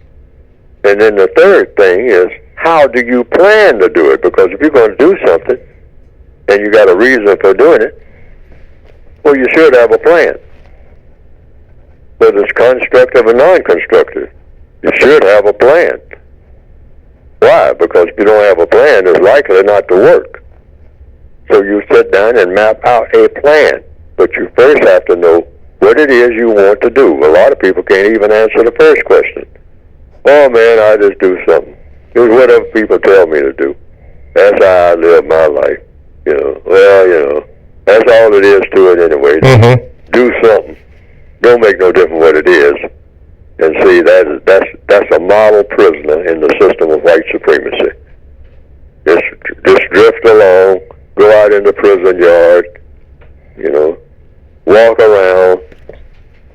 And then the third thing is, how do you plan to do it? Because if you're going to do something, and you got a reason for doing it, well, you should have a plan. Whether it's constructive or non-constructive, you should have a plan. Why? Because if you don't have a plan, it's likely not to work. So you sit down and map out a plan, but you first have to know what it is you want to do. A lot of people can't even answer the first question. Oh man, I just do something. It's whatever people tell me to do. That's how I live my life. That's all it is to it anyway. Do something. Don't make no difference what it is. And see, that's a model prisoner in the system of white supremacy. Just drift along, go out in the prison yard, walk around,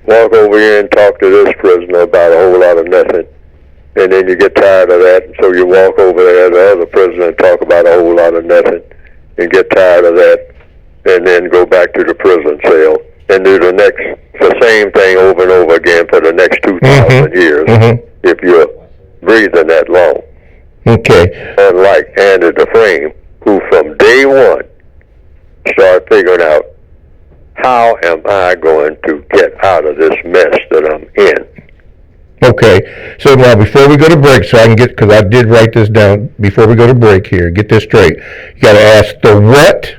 walk over here and talk to this prisoner about a whole lot of nothing. And then you get tired of that, and so you walk over there to the other prisoner and talk about a whole lot of nothing, and get tired of that, and then go back to the prison cell and do the same thing over and over again for the next 2,000 years, if you're breathing that long. Okay. Unlike Andy Dufresne, who from day one started figuring out, how am I going to get out of this mess that I'm in? Okay, so now before we go to break, so I can get, because I did write this down before we go to break here, get this straight. You got to ask the what,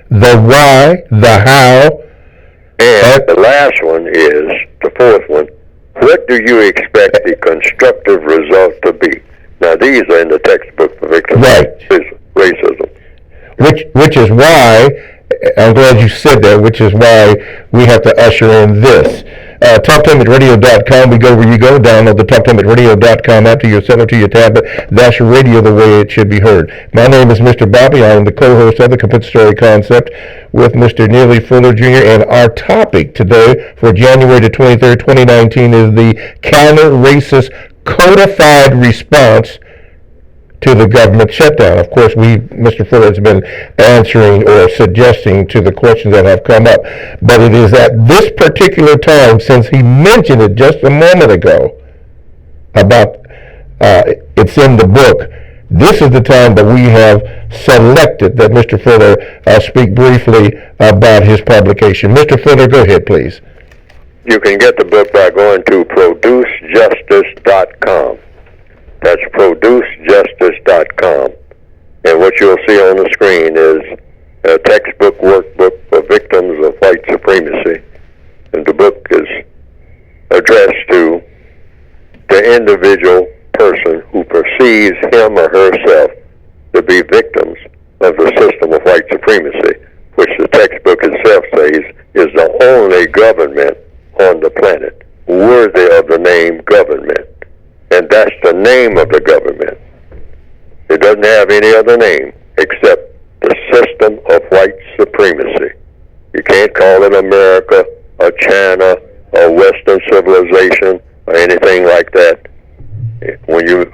the why, the how. And the last one is, the fourth one, what do you expect the constructive result to be? Now these are in the textbook for victims of racism. Which is why, I'm glad you said that, which is why we have to usher in this. TalkTimeAtRadio.com. We go where you go. Download the TalkTimeAtRadio.com app to your cell or to your tablet. That's your radio the way it should be heard. My name is Mr. Bobby. I am the co-host of the Compensatory Concept with Mr. Neely Fuller Jr. And our topic today for January the 23rd, 2019 is the counter-racist codified response to the government shutdown. Of course, Mr. Fuller has been answering or suggesting to the questions that have come up. But it is at this particular time, since he mentioned it just a moment ago, about it's in the book, this is the time that we have selected that Mr. Fuller speak briefly about his publication. Mr. Fuller, go ahead, please. You can get the book by going to producejustice.com. That's producejustice.com. And what you'll see on the screen is a textbook workbook for victims of white supremacy. And the book is addressed to the individual person who perceives him or herself to be victims of the system of white supremacy, which the textbook itself says is the only government on the planet worthy of the name government. And that's the name of the government. It doesn't have any other name except the system of white supremacy. You can't call it America or China or Western civilization or anything like that. When you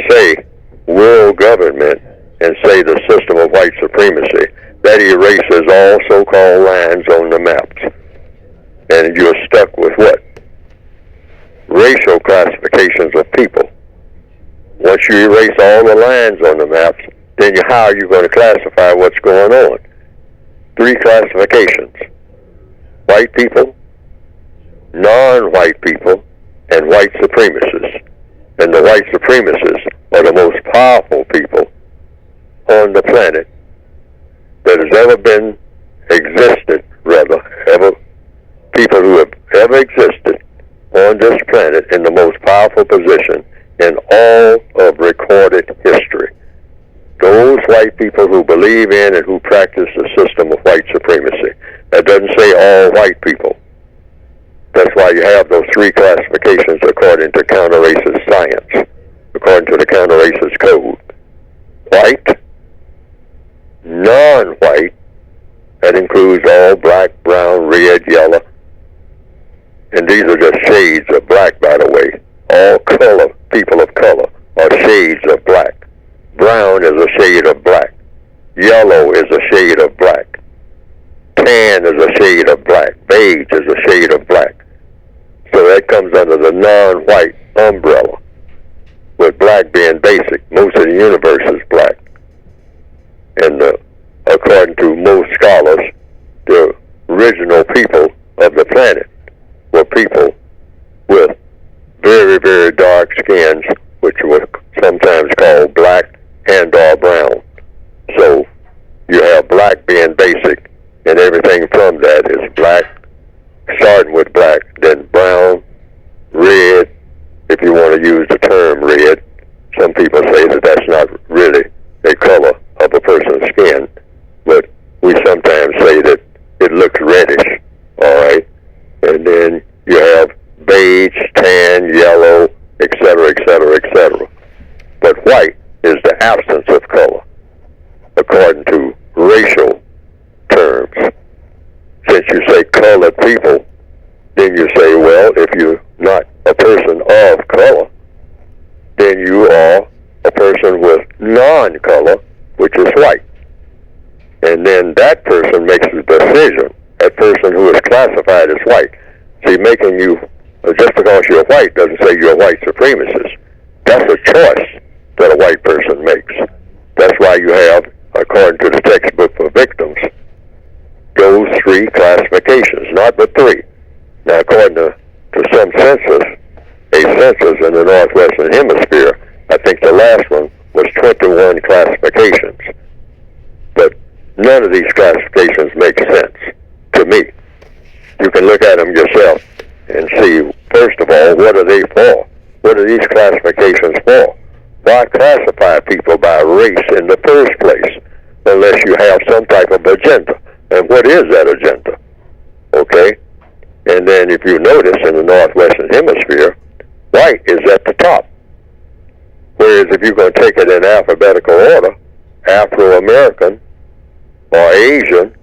say world government and say the system of white supremacy, that erases all so-called lines on the maps. And you're stuck with what? Racial classifications of people. Once you erase all the lines on the maps, then how are you going to classify what's going on? 3 classifications: white people, non-white people, and white supremacists. And the white supremacists are the most powerful people on the planet that has ever been existed, people who have ever existed on this planet in the most powerful position in all of recorded history. Those white people who believe in and who practice the system of white supremacy. That doesn't say all white people. That's why you have those 3 classifications according to counter-racist science, according to the counter-racist code. White, non-white, that includes all black, brown, red, yellow, and these are just shades of black, by the way. All color, people of color, are shades of black. Brown is a shade of black. Yellow is a shade of black. Tan is a shade of black. Beige is a shade of black. So that comes under the non-white umbrella, with black being basic. Most of the universe is black. And according to most scholars, the original people of the planet were people with very, very dark skins, which were sometimes called black and or brown. So you have black being basic, and everything from that is black, starting with black, then brown, red, if you want to use the term red. Some people say that that's not really a color of a person's skin, but we sometimes say that it looks reddish, all right? And then you have beige, tan, yellow, etc., etc., etc. But white is the absence of color, according to racial terms. Since you say colored people, then you say, well, if you're not a person of color, then you are a person with non-color, which is white. And then that person makes the decision, that person who is classified as white. See, making you, just because you're white doesn't say you're a white supremacist. That's a choice that a white person makes. That's why you have, according to the textbook for victims, those 3 classifications, not but 3. Now, according to some census, a census in the Northwestern Hemisphere, I think the last one was 21 classifications. But none of these classifications make sense to me. You can look at them yourself and see, first of all, what are they for? What are these classifications for? Why classify people by race in the first place, unless you have some type of agenda? And what is that agenda? Okay? And then if you notice in the Northwestern Hemisphere, white is at the top. Whereas if you're going to take it in alphabetical order, Afro-American or Asian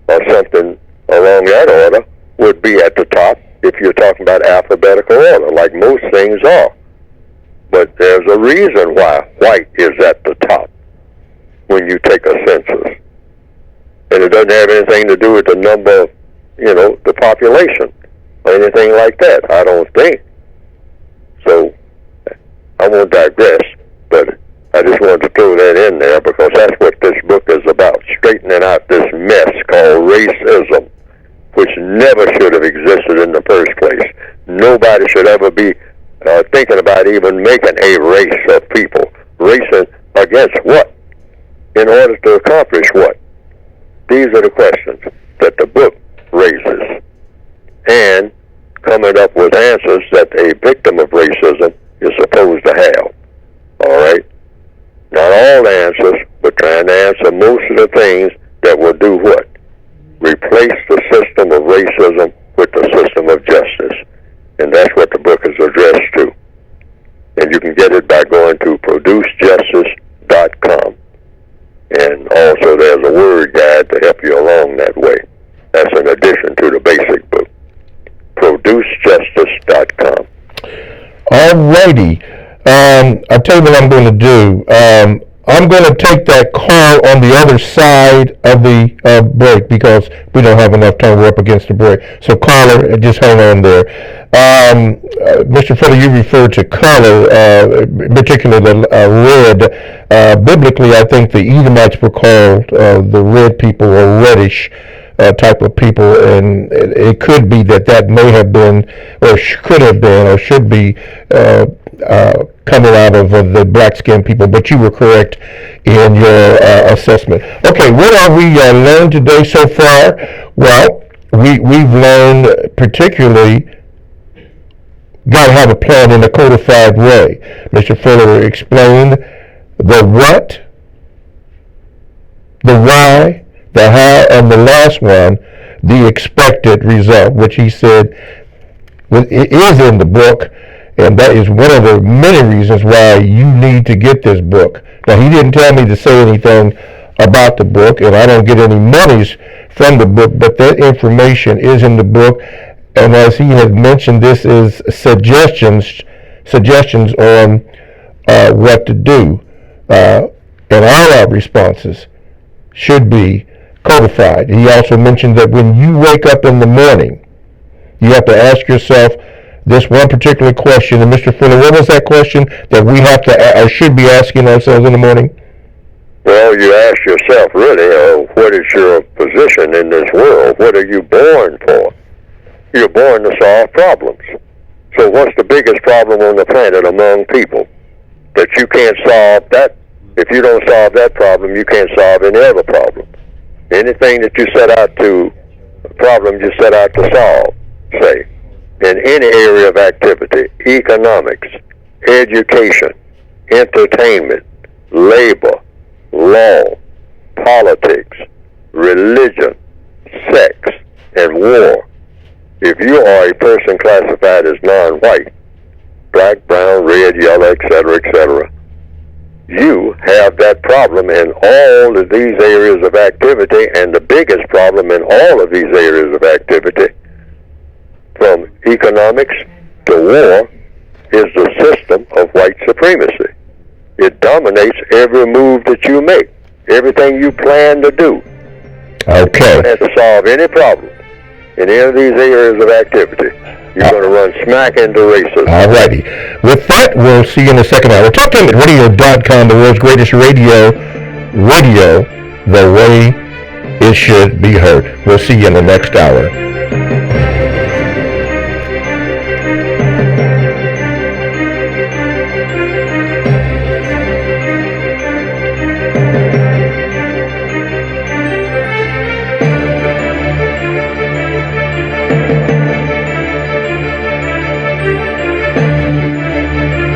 or something along that order would be at the top if you're talking about alphabetical order, like most things are. But there's a reason why white is at the top when you take a census. And it doesn't have anything to do with the number of, the population or anything like that, I don't think. So I won't digress, but I just wanted to throw that in there because that's what this book is about, straightening out this mess called racism, which never should have existed in the first place. Nobody should ever be thinking about even making a race of people. Racing against what? In order to accomplish what? These are the questions that the book raises. And coming up with answers that a victim of racism is supposed to have. All right? Not all the answers, but trying to answer most of the things that will do what? Replace the system of racism with the system of justice. And that's what the book is addressed to. And you can get it by going to producejustice.com. And also there's a word guide to help you along that way. That's in addition to the basic book. producejustice.com. All righty. I'll tell you what I'm going to do. I'm going to take that call on the other side of the break because we don't have enough time. We're up against the break. So, caller, just hang on there. Mr. Fuller, you referred to color, particularly red. Biblically, I think the Edomites were called the red people or reddish type of people, and it could be that may have been or could have been or should be coming out of the black-skinned people, but you were correct in your assessment. Okay, what have we learned today so far? Well, we've learned particularly got to have a plan in a codified way. Mr. Fuller explained the what, the why, the how, and the last one, the expected result, which he said it is in the book. And that is one of the many reasons why you need to get this book. Now, he didn't tell me to say anything about the book, and I don't get any monies from the book, but that information is in the book. And as he had mentioned, this is suggestions on what to do. And all our responses should be codified. He also mentioned that when you wake up in the morning, you have to ask yourself this one particular question. And Mr. Fuller, what was that question that we have to or should be asking ourselves in the morning? Well, you ask yourself, really, what is your position in this world? What are you born for? You're born to solve problems. So what's the biggest problem on the planet among people? That you can't solve that. If you don't solve that problem, you can't solve any other problem. Anything that you set out to, problem you set out to solve, say, in any area of activity, economics, education, entertainment, labor, law, politics, religion, sex, and war. If you are a person classified as non-white, black, brown, red, yellow, etc., you have that problem in all of these areas of activity, and the biggest problem in all of these areas of activity, from economics to war, is the system of white supremacy. It dominates every move that you make, everything you plan to do. Okay. You have to solve any problem in any of these areas of activity. You're going to run smack into racism. All righty. With that, we'll see you in the second hour. Talk to him at radio.com, the world's greatest radio, the way it should be heard. We'll see you in the next hour.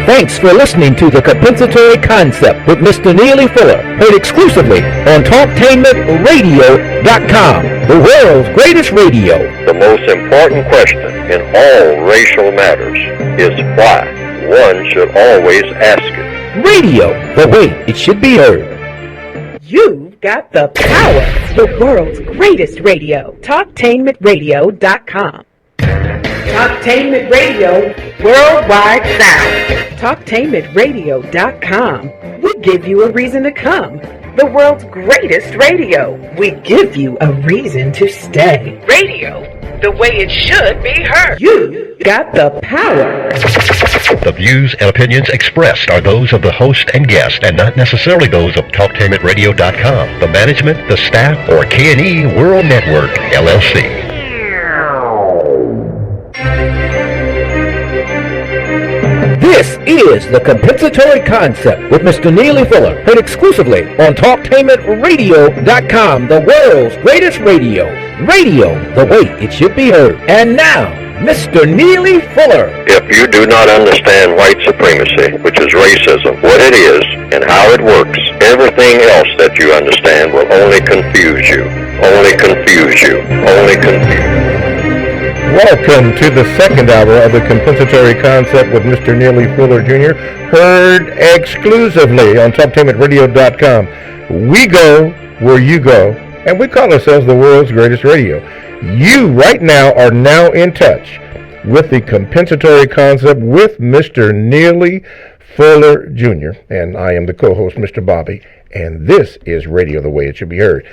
Thanks for listening to the Compensatory Concept with Mr. Neely Fuller, heard exclusively on TalkTainmentRadio.com. the world's greatest radio. The most important question in all racial matters is why. One should always ask it. Radio, the way it should be heard. You've got the power. The world's greatest radio. Talktainmentradio.com. Talktainment Radio, worldwide sound. Talktainmentradio.com. We give you a reason to come. The world's greatest radio. We give you a reason to stay. Radio, the way it should be heard. You got the power. The views and opinions expressed are those of the host and guest and not necessarily those of TalkTainmentRadio.com, the management, the staff, or K&E World Network, LLC. This is the Compensatory Concept with Mr. Neely Fuller, heard exclusively on TalkTainmentRadio.com, the world's greatest radio. Radio, the way it should be heard. And now, Mr. Neely Fuller. If you do not understand white supremacy, which is racism, what it is and how it works, everything else that you understand will only confuse you. Only confuse you. Only confuse you. Welcome to the second hour of the Compensatory Concept with Mr. Neely Fuller Jr., heard exclusively on TalkTainmentRadio.com. We go where you go, and we call ourselves the world's greatest radio. You right now are now in touch with the Compensatory Concept with Mr. Neely Fuller Jr., and I am the co-host, Mr. Bobby, and this is Radio the Way It Should Be Heard.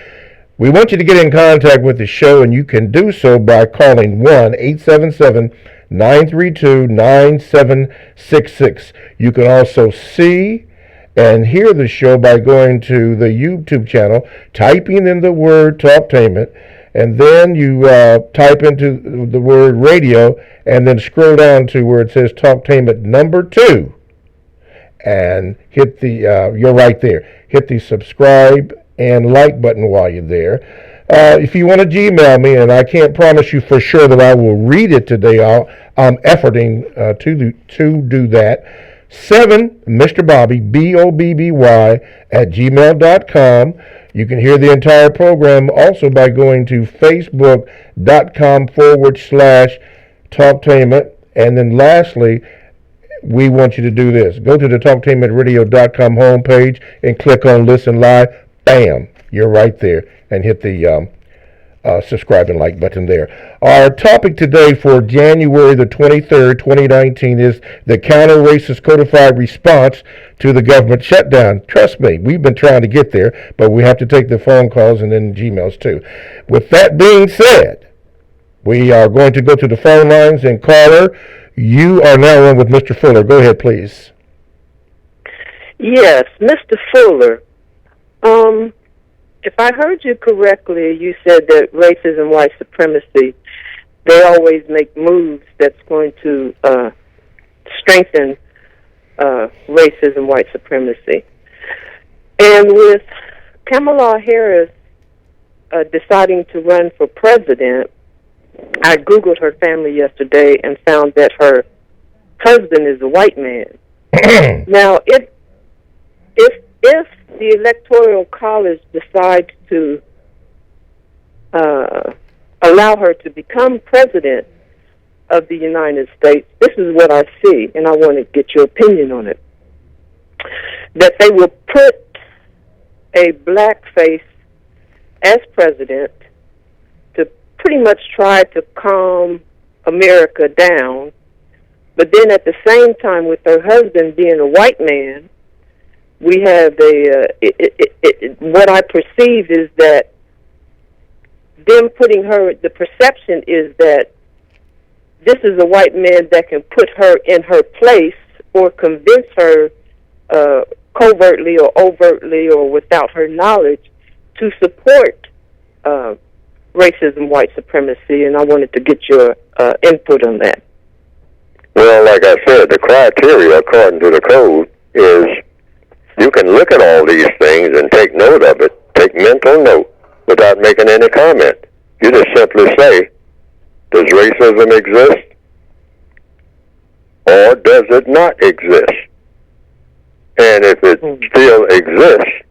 We want you to get in contact with the show, and you can do so by calling 1-877-932-9766. You can also see and hear the show by going to the YouTube channel, typing in the word Talktainment, and then you type into the word radio, and then scroll down to where it says Talktainment number 2, and hit the, you're right there. Hit the subscribe and like button while you're there. If you want to Gmail me, and I can't promise you for sure that I will read it today, I'm efforting to do that. 7 Mr. Bobby, BOBBY @gmail.com. You can hear the entire program also by going to facebook.com/Talktainment. And then lastly, we want you to do this. Go to the TalkTainmentRadio.com homepage and click on Listen Live. Bam, you're right there, and hit the subscribe and like button there. Our topic today for January the 23rd, 2019 is the counter-racist codified response to the government shutdown. Trust me, we've been trying to get there, but we have to take the phone calls and then Gmails too. With that being said, we are going to go to the phone lines, and caller, you are now on with Mr. Fuller. Go ahead, please. Yes, Mr. Fuller. If I heard you correctly, you said that racism, white supremacy, they always make moves that's going to strengthen racism, white supremacy. And with Kamala Harris deciding to run for president, I Googled her family yesterday and found that her husband is a white man. Now, if the Electoral College decides to allow her to become president of the United States, this is what I see, and I want to get your opinion on it. That they will put a black face as president to pretty much try to calm America down, but then at the same time, with her husband being a white man, we have what I perceive is that them putting her, the perception is that this is a white man that can put her in her place or convince her covertly or overtly or without her knowledge to support racism, white supremacy, and I wanted to get your input on that. Well, like I said, the criteria according to the code is you can look at all these things and take note of it, take mental note, without making any comment. You just simply say, does racism exist? Or does it not exist? And if it still exists,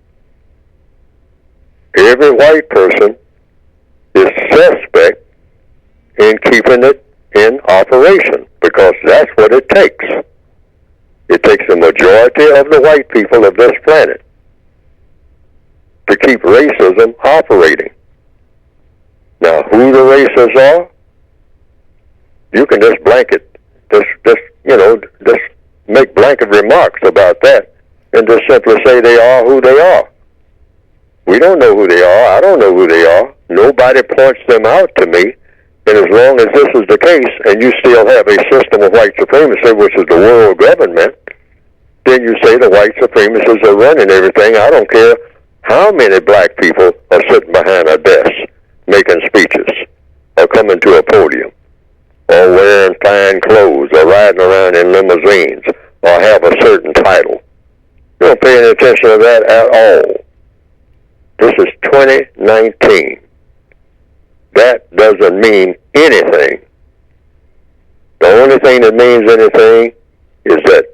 every white person is suspect in keeping it in operation, because that's what it takes. It takes the majority of the white people of this planet to keep racism operating. Now, who the racists are, you can just blanket, just make blanket remarks about that, and just simply say they are who they are. We don't know who they are. I don't know who they are. Nobody points them out to me. And as long as this is the case, and you still have a system of white supremacy, which is the world government, then you say the white supremacists are running everything. I don't care how many black people are sitting behind a desk making speeches, or coming to a podium, or wearing fine clothes, or riding around in limousines, or have a certain title. You don't pay any attention to that at all. This is 2019. That doesn't mean anything. The only thing that means anything is that,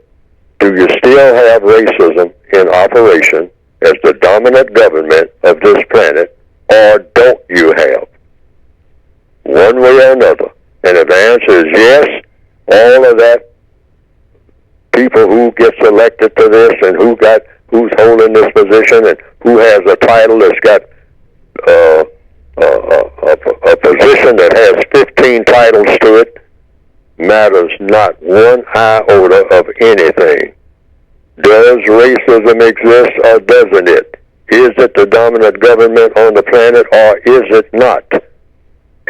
do you still have racism in operation as the dominant government of this planet, or don't you have? One way or another. And if the answer is yes, all of that, people who gets elected to this, and who's holding this position, and who has a title that's got a position that has 15 titles to it, matters not one iota of anything. Does racism exist, or doesn't it? Is it the dominant government on the planet, or is it not?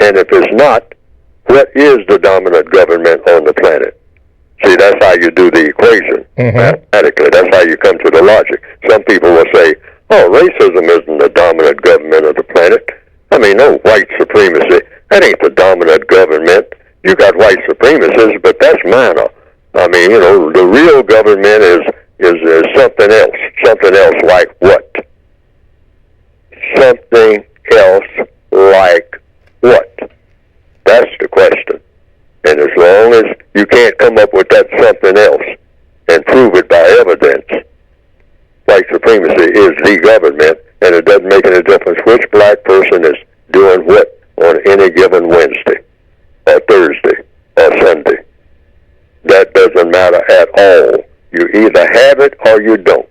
And if it's not, what is the dominant government on the planet? See, that's how you do the equation, mathematically. That's how you come to the logic. Some people will say, oh, racism isn't the dominant government of the planet. I mean, no, white supremacy, that ain't the dominant government. You got white supremacists, but that's minor. I mean, the real government is something else. Something else like what? Something else like what? That's the question. And as long as you can't come up with that something else and prove it by evidence, white supremacy is the government, and it doesn't make any difference which black person is doing what on any given Wednesday or Thursday or Sunday. That doesn't matter at all. You either have it or you don't.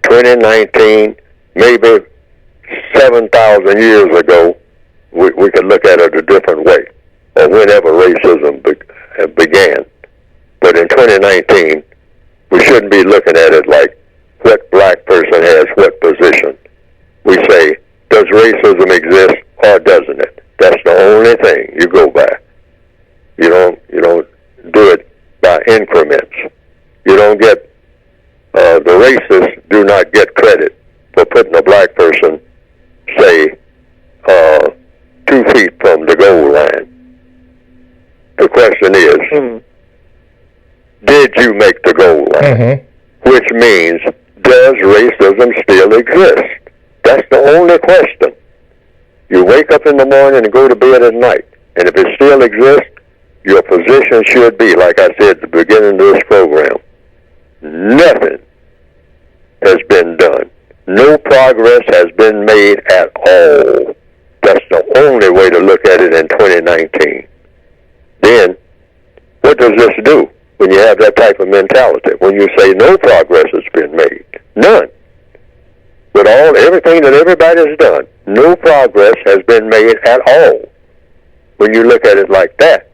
2019, maybe 7,000 years ago, we could look at it a different way, or whenever racism began. But in 2019, we shouldn't be looking at it like what black person has what position. We say, does racism exist or doesn't it? That's the only thing you go by. You don't do it by increments. You don't get the racists do not get credit for putting a black person, say, 2 feet from the goal line. The question is, did you make the goal line? Which means, does racism still exist? That's the only question. You wake up in the morning and go to bed at night, and if it still exists, your position should be, like I said at the beginning of this program, nothing has been done. No progress has been made at all. That's the only way to look at it in 2019. Then, what does this do when you have that type of mentality? When you say no progress has been made? None. With everything that everybody's done, no progress has been made at all. When you look at it like that,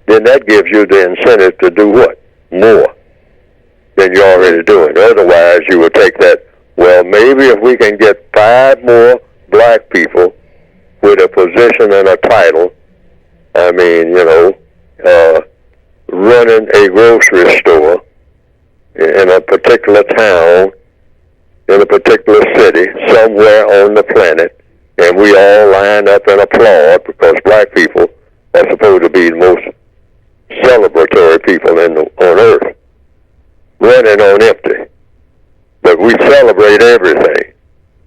then that gives you the incentive to do what? More than you're already doing. Otherwise, you would take that, well, maybe if we can get 5 more black people with a position and a title, I mean, running a grocery store in a particular town, in a particular city, somewhere on the planet, and we all line up and applaud because black people are supposed to be the most celebratory people on earth, running on empty. But we celebrate everything.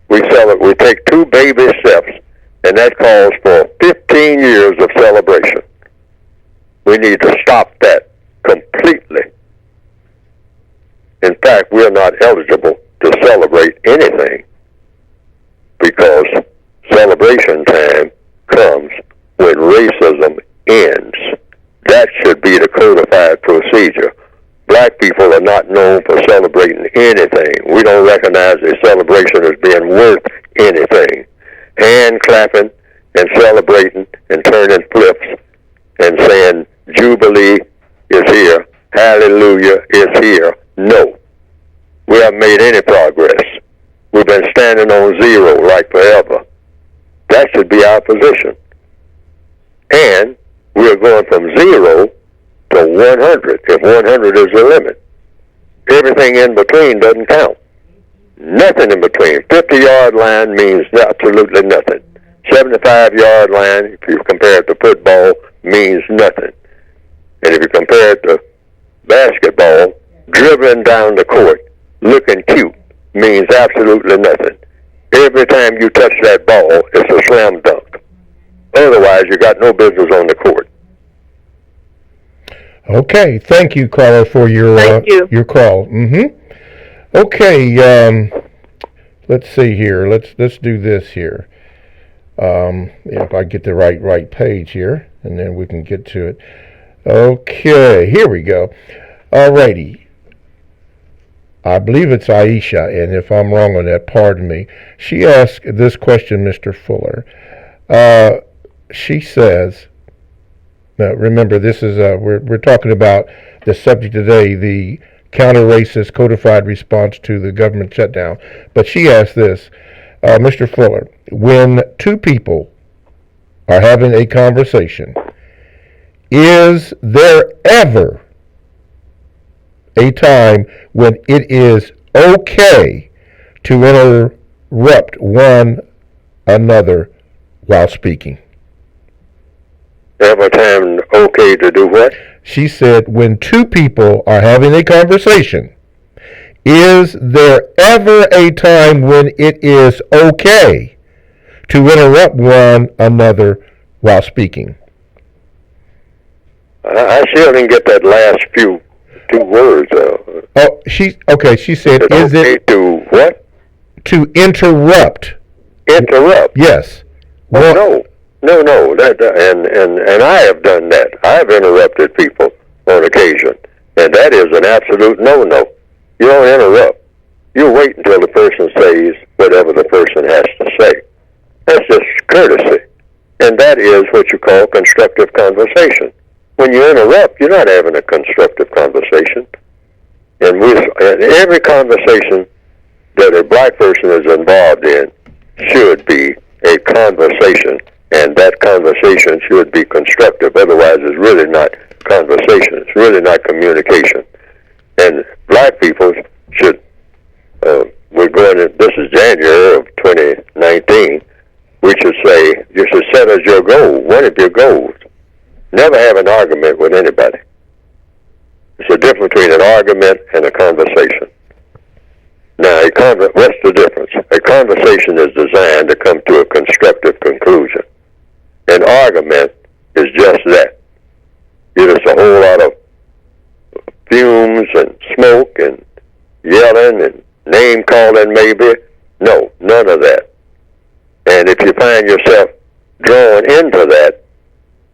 We take 2 baby steps, and that calls for 15 years of celebration. We need to stop that completely. In fact, we are not eligible to celebrate anything because celebration time comes when racism ends. That should be the codified procedure. Black people are not known for celebrating anything. We don't recognize a celebration as being worth anything. Hand clapping and celebrating and turning flips and saying Jubilee is here, Hallelujah is here. No. We haven't made any progress. We've been standing on zero like forever. That should be our position. And we're going from 0 to 100, if 100 is the limit. Everything in between doesn't count. Nothing in between. 50-yard line means absolutely nothing. 75-yard line, if you compare it to football, means nothing. And if you compare it to basketball, dribbling down the court, looking cute, means absolutely nothing. Every time you touch that ball, it's a slam dunk. Otherwise, you got no business on the court. Okay, thank you, caller, for your call. Okay, let's see here. Let's do this here. If I get the right page here, and then we can get to it. Okay, here we go. Alrighty. I believe it's Aisha, and if I'm wrong on that, pardon me. She asked this question, Mr. Fuller. She says, now remember, this is we're talking about the subject today, the counter-racist codified response to the government shutdown. But she asked this, Mr. Fuller, when two people are having a conversation, is there ever a time when it is okay to interrupt one another while speaking? Every time okay to do what? She said, when two people are having a conversation, is there ever a time when it is okay to interrupt one another while speaking? I still didn't get that last two words. She said, is it to what? To interrupt. Interrupt? Yes. No. And I have done that. I've interrupted people on occasion, and that is an absolute no-no. You don't interrupt. You wait until the person says whatever the person has to say. That's just courtesy, and that is what you call constructive conversation. When you interrupt, you're not having a constructive conversation. And every conversation that a black person is involved in should be a conversation, and that conversation should be constructive. Otherwise, it's really not conversation. It's really not communication. And black people should, this is January of 2019, we should say, you should set as your goal, one of your goals. Never have an argument with anybody. There's a difference between an argument and a conversation. Now, what's the difference? A conversation is designed to come to a constructive conclusion. An argument is just that. It's a whole lot of fumes and smoke and yelling and name-calling maybe. No, none of that. And if you find yourself drawn into that,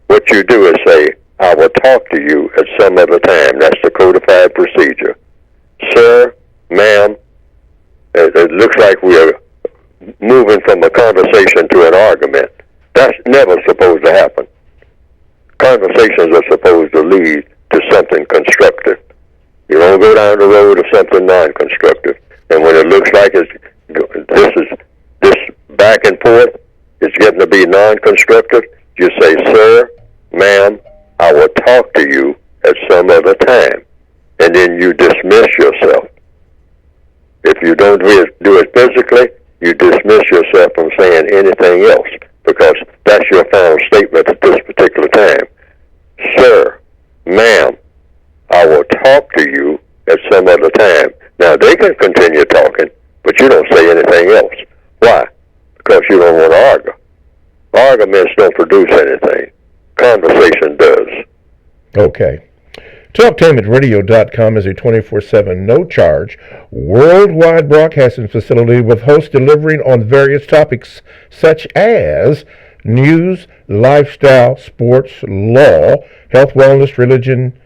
what you do is say, I will talk to you at some other time. That's the codified procedure. Sir, ma'am, it looks like we are moving from a conversation to an argument. That's never supposed to happen. Conversations are supposed to lead to something constructive. You don't go down the road of something non-constructive. And when it looks like this back and forth is getting to be non-constructive, you say, sir, ma'am, I will talk to you at some other time. And then you dismiss yourself. If you don't do it physically, you dismiss yourself from saying anything else, because that's your final statement at this particular time. Sir, ma'am, I will talk to you at some other time. Now, they can continue talking, but you don't say anything else. Why? Because you don't want to argue. Arguments don't produce anything. Conversation does. Okay. TalkTainmentRadio.com is a 24/7 no-charge worldwide broadcasting facility with hosts delivering on various topics such as news, lifestyle, sports, law, health, wellness, religion,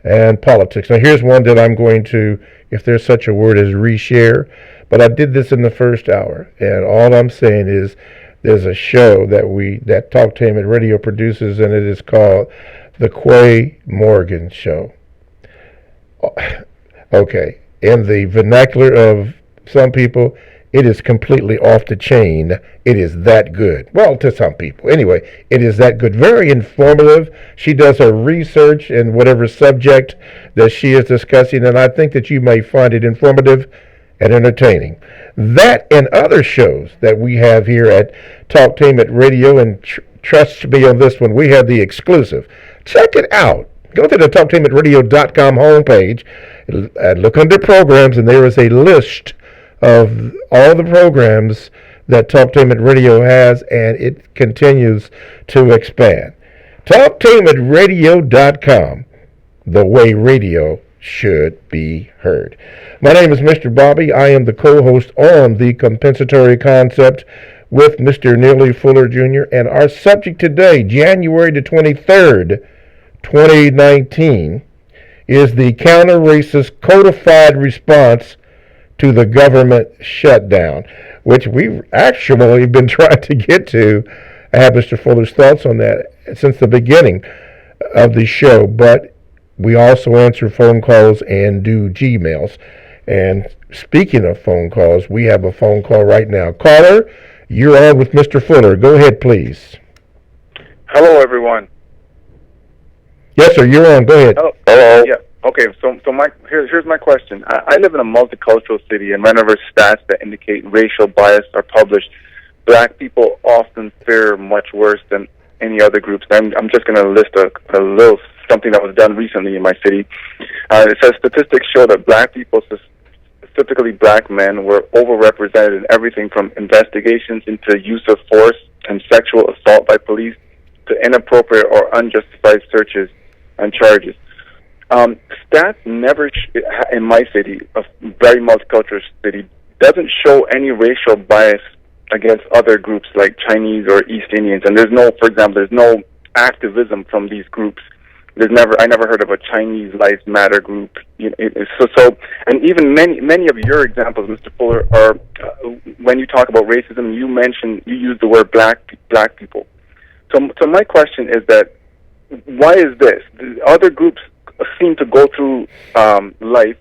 and politics. Now here's one that I'm going to, if there's such a word as reshare, but I did this in the first hour, and all I'm saying is there's a show that Talktainment Radio produces, and it is called The Quay Morgan Show. Okay, in the vernacular of some people, it is completely off the chain. It is that good. Well, to some people. Anyway, it is that good. Very informative. She does her research in whatever subject that she is discussing, and I think that you may find it informative and entertaining. That and other shows that we have here at Talktainment Radio, and trust me on this one, we have the exclusive. Check it out. Go to the TalktainmentRadio.com homepage and look under programs, and there is a list of all the programs that Talktainment Radio has, and it continues to expand. TalktainmentRadio.com, the way radio should be heard. My name is Mr. Bobby. I am the co-host on the Compensatory Concept with Mr. Neely Fuller Jr., and our subject today, January the 23rd, 2019, is the counter-racist codified response to the government shutdown, which we've actually been trying to get to. I have Mr. Fuller's thoughts on that since the beginning of the show, but we also answer phone calls and do Gmails. And speaking of phone calls, we have a phone call right now. Caller, you're on with Mr. Fuller. Go ahead, please. Hello, everyone. Yes, sir, you're on. Go ahead. Hello. Yeah. Okay, so here's my question. I live in a multicultural city, and whenever stats that indicate racial bias are published, black people often fare much worse than any other groups. I'm just going to list a little something that was done recently in my city. It says statistics show that black people, specifically black men, were overrepresented in everything from investigations into use of force and sexual assault by police to inappropriate or unjustified searches and charges. Stats never, in my city, a very multicultural city, doesn't show any racial bias against other groups like Chinese or East Indians. And there's no, for example, there's no activism from these groups. I never heard of a Chinese Lives Matter group. And even many of your examples, Mr. Fuller, are when you talk about racism, you use the word black people. So my question is that why is this? The other groups seem to go through life,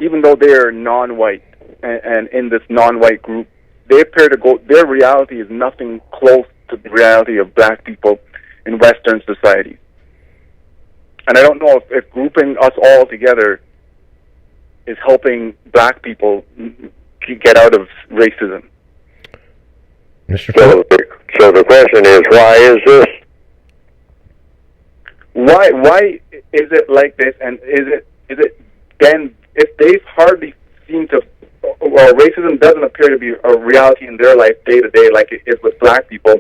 even though they are non-white, and in this non-white group, they appear to go. Their reality is nothing close to the reality of black people in Western society. And I don't know if grouping us all together is helping black people get out of racism. Mr. So the question is, why is this? Why is it like this? And is it then, if they hardly seem to, or racism doesn't appear to be a reality in their life day to day like it is with black people,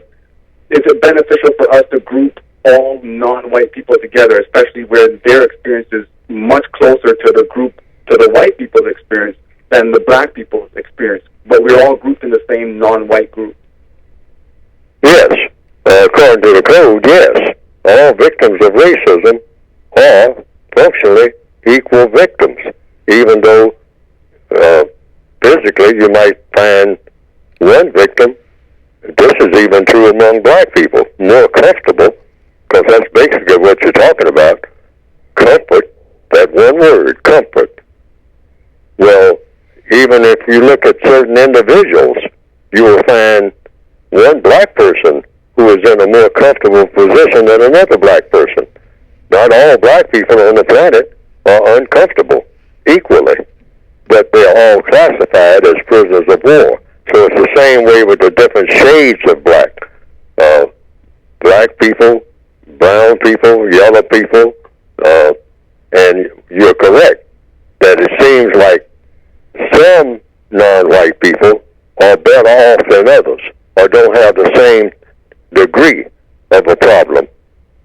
is it beneficial for us to group all non-white people together, especially where their experience is much closer to the white people's experience than the black people's experience, but we're all grouped in the same non-white group? Yes. According to the code, yes. All victims of racism are functionally equal victims, even though physically you might find one victim. This is even true among black people, more comfortable, because that's basically what you're talking about. Comfort, that one word, comfort. Well, even if you look at certain individuals, you will find one black person who is in a more comfortable position than another black person. Not all black people on the planet are uncomfortable equally, but they're all classified as prisoners of war. So it's the same way with the different shades of black. Black people, brown people, yellow people, and you're correct that it seems like some non-white people are better off than others, or don't have the same degree of a problem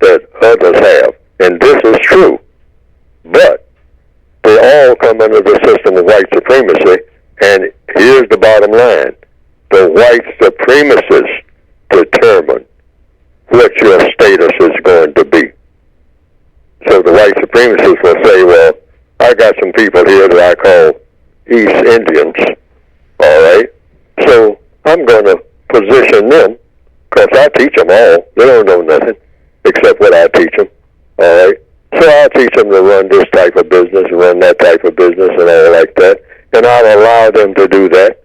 that others have. And this is true. But they all come under the system of white supremacy, and here's the bottom line. The white supremacists determine what your status is going to be. So the white supremacists will say, well, I got some people here that I call East Indians, all right? So I'm going to position them, because I teach them all. They don't know nothing except what I teach them, all right? So I'll teach them to run this type of business, run that type of business, and all like that. And I'll allow them to do that.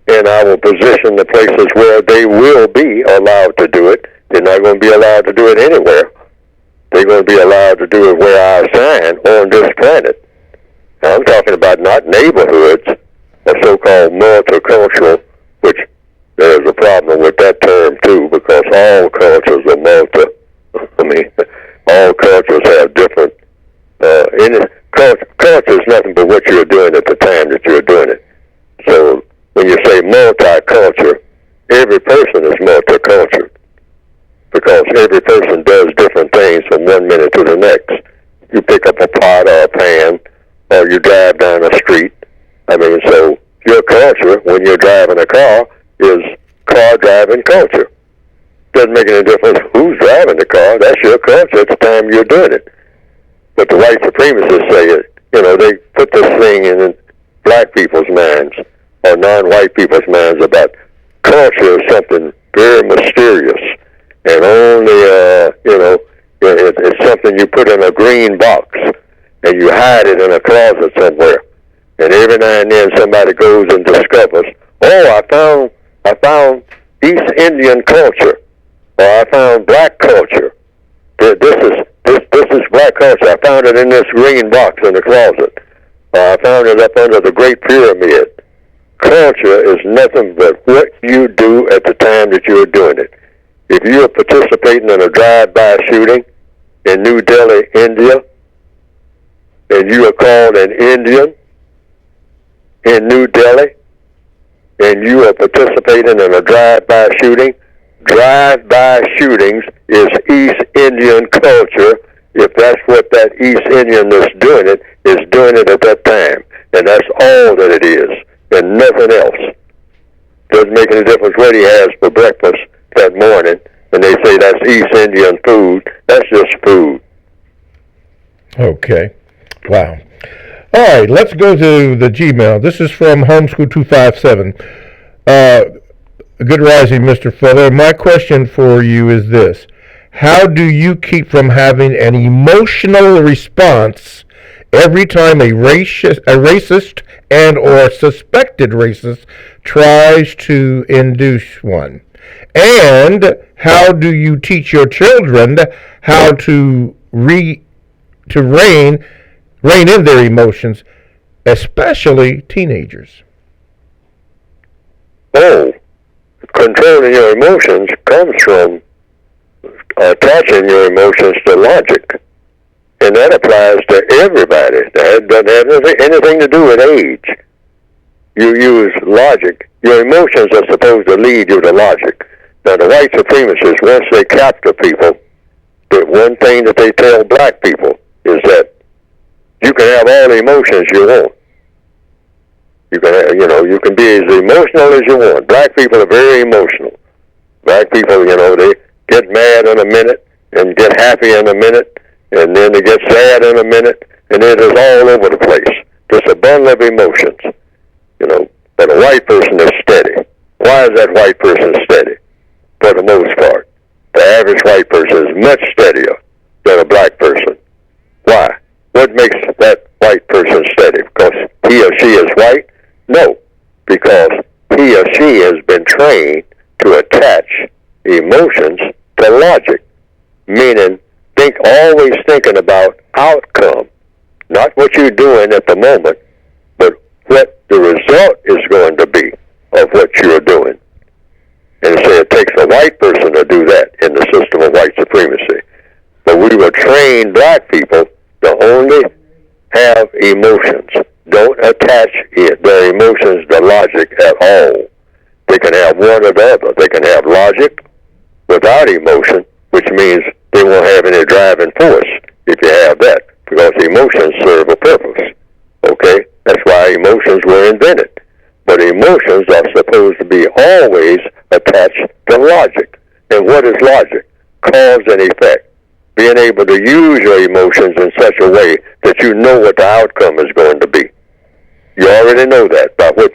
And I will position the places where they will be allowed to do it. They're not going to be allowed to do it anywhere. They're going to be allowed to do it where I assign on this planet. Now, I'm talking about not neighborhoods, or so-called multicultural, which there's a problem with that term, too, because all cultures are all cultures have different, culture is nothing but what you're doing at the time that you're doing it. So when you say multicultural, every person is multicultural, because every person does different things from one minute to the next. You pick up a pot or a pan, or you drive down a street. So your culture, when you're driving a car, is car driving culture. Doesn't make any difference who's driving the car. That's your culture at the time you're doing it. But the white supremacists say it. They put this thing in black people's minds or non-white people's minds about culture is something very mysterious, and only it's something you put in a green box and you hide it in a closet somewhere. And every now and then somebody goes and discovers, oh, I found East Indian culture, or I found black culture. This is black culture. I found it in this green box in the closet. I found it up under the Great Pyramid. Culture is nothing but what you do at the time that you're doing it. If you are participating in a drive-by shooting in New Delhi, India, and you are called an Indian in New Delhi, and you are participating in a drive-by shooting, drive-by shootings is East Indian culture. If that's what that East Indian that's doing it is doing it at that time. And that's all that it is, and nothing else. Doesn't make any difference what he has for breakfast that morning, and they say that's East Indian food. That's just food. Okay. Wow. All right, let's go to the Gmail. This is from Homeschool257. Good rising, Mr. Fuller. My question for you is this. How do you keep from having an emotional response every time a racist and or suspected racist tries to induce one? And how do you teach your children how to rein in their emotions, especially teenagers? Controlling your emotions comes from attaching your emotions to logic. And that applies to everybody. That doesn't have anything to do with age. You use logic. Your emotions are supposed to lead you to logic. Now, the white supremacists, once they capture people, the one thing that they tell black people is that you can have all the emotions you want. You can be as emotional as you want. Black people are very emotional. Black people, they get mad in a minute and get happy in a minute, and then they get sad in a minute, and it is all over the place. Just a bundle of emotions, But a white person is steady. Why is that white person steady? For the most part. The average white person is much steadier than a black person. Why? What makes that white person steady? Because he or she is white? No, because he or she has been trained to attach emotions to logic, meaning always thinking about outcome, not what you're doing at the moment, but what the result is going to be of what you're doing. And so it takes a white person to do that in the system of white supremacy. But we were trained black people to only have emotions. Don't attach their emotions to logic at all. They can have one or the other. They can have logic without emotion, which means they won't have any driving force if you have that, because emotions serve a purpose. Okay? That's why emotions were invented. But emotions are supposed to be always attached to logic. And what is logic? cause and effect. Being able to use your emotions in such a way that you know what the outcome is going to be. You already know that, by which,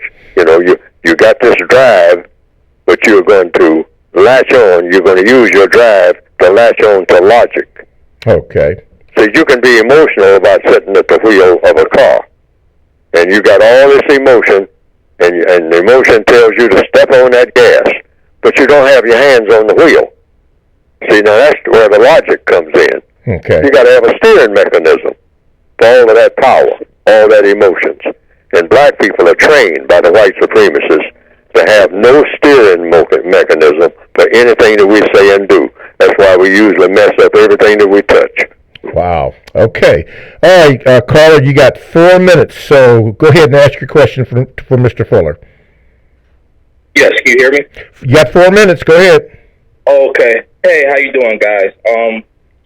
you got this drive, but you're going to latch on. You're going to use your drive to latch on to logic. Okay. So you can be emotional about sitting at the wheel of a car, and you got all this emotion, and the emotion tells you to step on that gas, but you don't have your hands on the wheel. See, now that's where the logic comes in. Okay. You got to have a steering mechanism for all of that power, all that emotions. And black people are trained by the white supremacists to have no steering mechanism for anything that we say and do. That's why we usually mess up everything that we touch. Wow. Okay. All right, caller, you got 4 minutes, so go ahead and ask your question for Mr. Fuller. Yes, can you hear me? You got 4 minutes. Go ahead. Okay. Hey, how you doing, guys?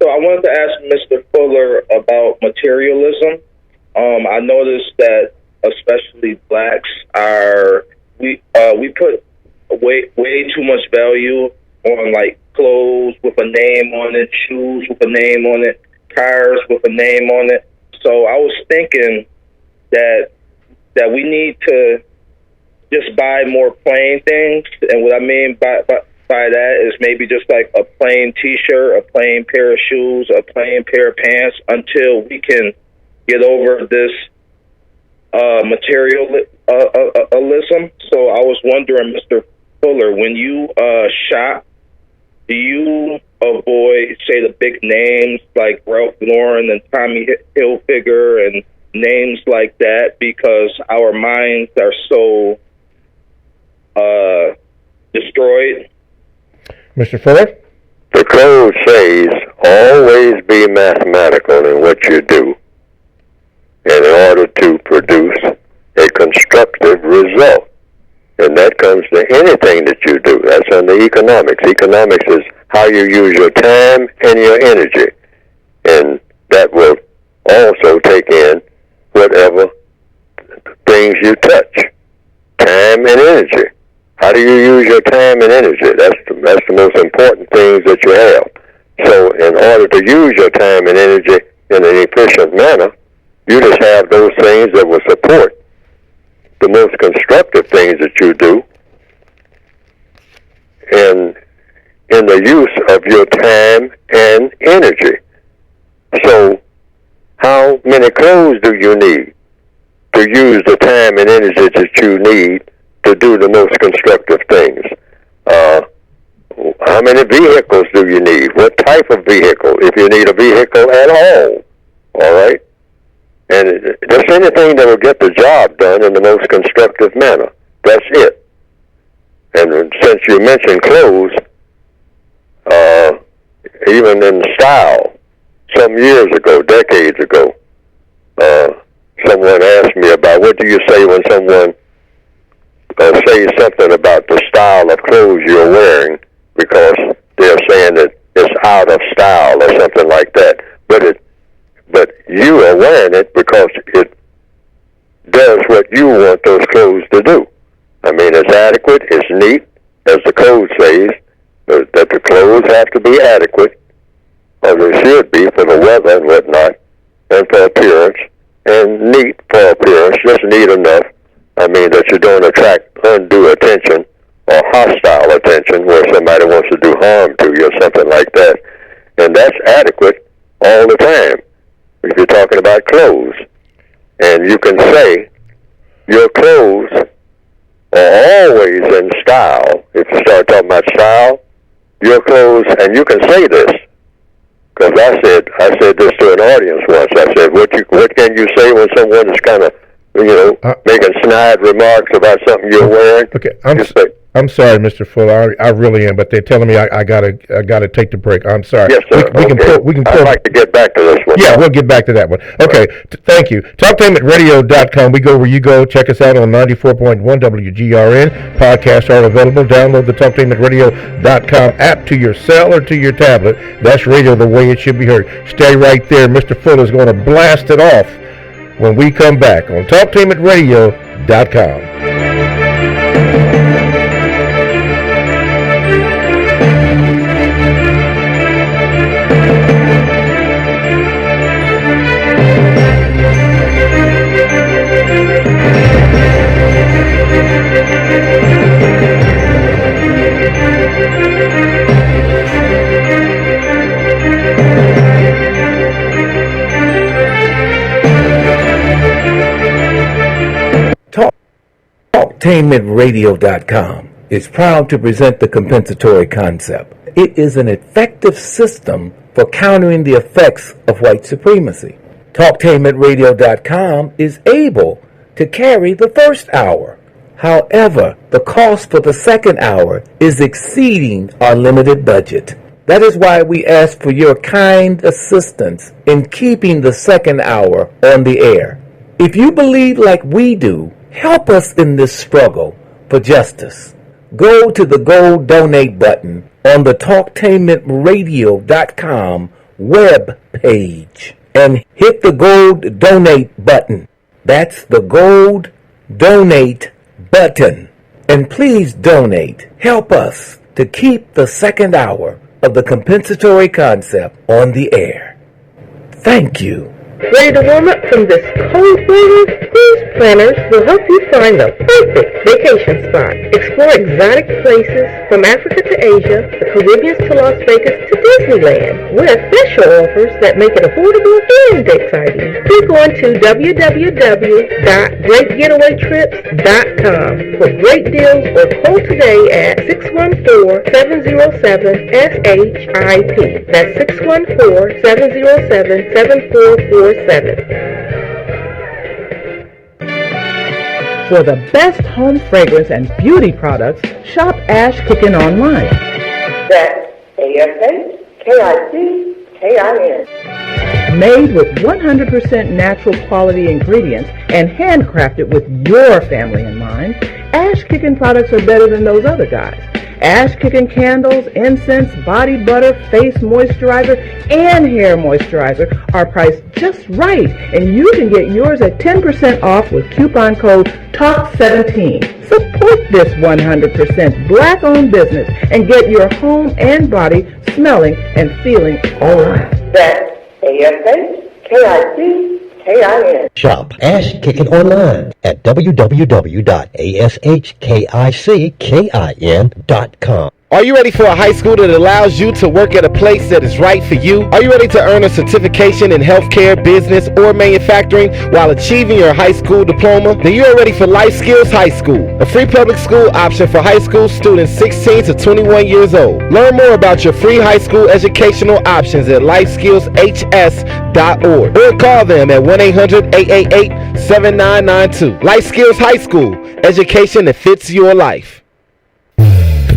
So I wanted to ask Mr. Fuller about materialism. I noticed that especially blacks we put way too much value on like clothes with a name on it, shoes with a name on it, cars with a name on it. So I was thinking that we need to just buy more plain things, and what I mean by that is maybe just like a plain T-shirt, a plain pair of shoes, a plain pair of pants, until we can get over this materialism. So I was wondering, Mr. Fuller, when you shop, do you avoid, say, the big names like Ralph Lauren and Tommy Hilfiger and names like that because our minds are so destroyed? Mr. Fuller? The code says always be mathematical in what you do in order to produce a constructive result. And that comes to anything that you do. That's under economics. Economics is how you use your time and your energy. And that will also take in whatever things you touch. Time and energy. How do you use your time and energy? That's the most important things that you have. So in order to use your time and energy in an efficient manner, you just have those things that will support the most constructive things that you do in the use of your time and energy. So how many clothes do you need to use the time and energy that you need to do the most constructive things? How many vehicles do you need? What type of vehicle, if you need a vehicle at all right? And just anything that will get the job done in the most constructive manner. That's it. And since you mentioned clothes, even in style, some years ago, decades ago, someone asked me about what do you say when someone says something about the style of clothes you're wearing, because they're saying that it's out of style or something like that. But you are wearing it because it does what you want those clothes to do. I mean, it's adequate, it's neat, as the code says, that the clothes have to be adequate, or they should be for the weather and whatnot, and for appearance, and neat for appearance, just neat enough. I mean, that you don't attract undue attention or hostile attention where somebody wants to do harm to you or something like that. And that's adequate all the time if you're talking about clothes. And you can say your clothes are always in style. If you start talking about style, your clothes, and you can say this, because I said this to an audience once. I said, what can you say when someone is kind of, making snide remarks about something you're wearing? Okay, I'm sorry, Mr. Fuller. I really am, but they're telling me I gotta take the break. I'm sorry. Yes, sir. We can pull. I'd like to get back to this one. Yeah, we'll get back to that one. Okay, thank you. TalkTainMenRadio.com. We go where you go. Check us out on 94.1 WGRN. Podcasts are available. Download the TalkTainMenRadio.com app to your cell or to your tablet. That's radio the way it should be heard. Stay right there. Mr. Fuller's going to blast it off when we come back on TalkTainMenRadio.com. TalkTainmentRadio.com is proud to present the compensatory concept. It is an effective system for countering the effects of white supremacy. TalkTainmentRadio.com is able to carry the first hour. However, the cost for the second hour is exceeding our limited budget. That is why we ask for your kind assistance in keeping the second hour on the air. If you believe like we do, help us in this struggle for justice. Go to the gold donate button on the TalkTainmentRadio.com web page and hit the gold donate button. That's the gold donate button. And please donate. Help us to keep the second hour of the compensatory concept on the air. Thank you. Ready to warm up from this cold weather? Cruise planners will help you find the perfect vacation spot. Explore exotic places from Africa to Asia, the Caribbean to Las Vegas to Disneyland, with special offers that make it affordable and exciting. Keep going to www.greatgetawaytrips.com for great deals or call today at 614-707-SHIP. That's 614-707-7447. For the best home fragrance and beauty products, shop Ash Kickin online. That's ASHKICKIN. Made with 100% natural quality ingredients and handcrafted with your family in mind, Ash Kickin products are better than those other guys. Ash Kickin candles, incense, body butter, face moisturizer, and hair moisturizer are priced just right, and you can get yours at 10% off with coupon code TALK17. Support this 100% black-owned business and get your home and body smelling and feeling alright. That's ASHKICKIN. Shop Ash Kickin online at www.ashkickin.com. Are you ready for a high school that allows you to work at a place that is right for you? Are you ready to earn a certification in healthcare, business, or manufacturing while achieving your high school diploma? Then you are ready for Life Skills High School, a free public school option for high school students 16 to 21 years old. Learn more about your free high school educational options at lifeskillshs.org or call them at 1-800-888-7992. Life Skills High School, education that fits your life.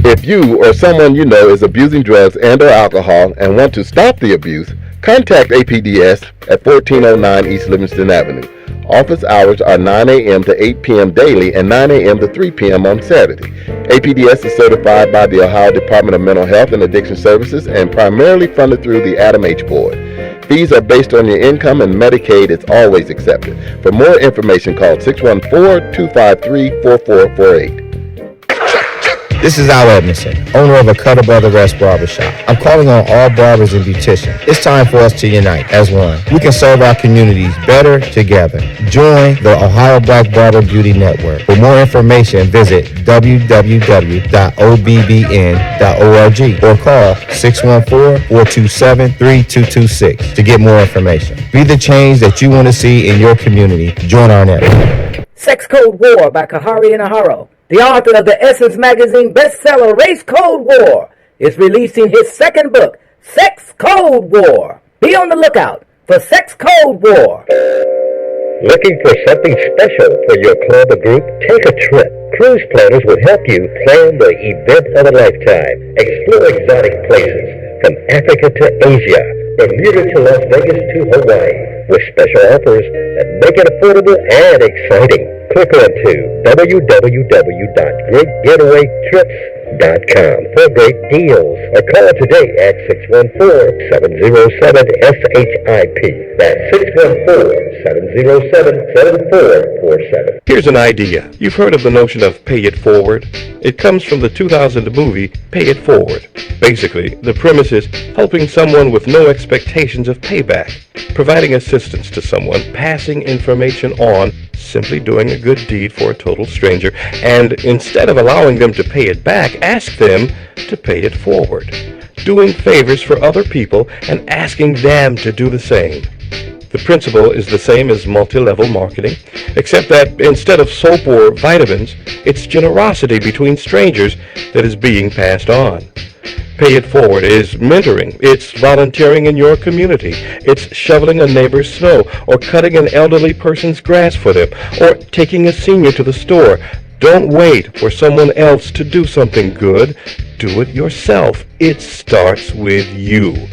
If you or someone you know is abusing drugs and or alcohol and want to stop the abuse, contact APDS at 1409 East Livingston Avenue. Office hours are 9 a.m. to 8 p.m. daily and 9 a.m. to 3 p.m. on Saturday. APDS is certified by the Ohio Department of Mental Health and Addiction Services and primarily funded through the Adam H. Board. Fees are based on your income and Medicaid is always accepted. For more information, call 614-253-4448. This is Al Edmondson, owner of a Cut Above the Rest barbershop. I'm calling on all barbers and beauticians. It's time for us to unite as one. We can serve our communities better together. Join the Ohio Black Barber Beauty Network. For more information, visit www.obbn.org or call 614-427-3226 to get more information. Be the change that you want to see in your community. Join our network. Sex Code War by Kahari Inaharo, the author of the Essence Magazine bestseller Race Code War, is releasing his second book, Sex Code War. Be on the lookout for Sex Code War. Looking for something special for your club or group? Take a trip. Cruise planners will help you plan the event of a lifetime. Explore exotic places from Africa to Asia, Bermuda to Las Vegas to Hawaii, with special offers that make it affordable and exciting. Click on to www.greatgetawaytrips.com for great deals or call today at 614-707-SHIP. That's 614-707-7447. Here's an idea. You've heard of the notion of pay it forward. It comes from the 2000 movie Pay It Forward. Basically, the premise is helping someone with no expectations of payback, providing assistance to someone, passing information on, simply doing a good deed for a total stranger, and instead of allowing them to pay it back, ask them to pay it forward, doing favors for other people and asking them to do the same. The principle is the same as multi-level marketing, except that instead of soap or vitamins, it's generosity between strangers that is being passed on. Pay It Forward is mentoring. It's volunteering in your community. It's shoveling a neighbor's snow, or cutting an elderly person's grass for them, or taking a senior to the store. Don't wait for someone else to do something good. Do it yourself. It starts with you.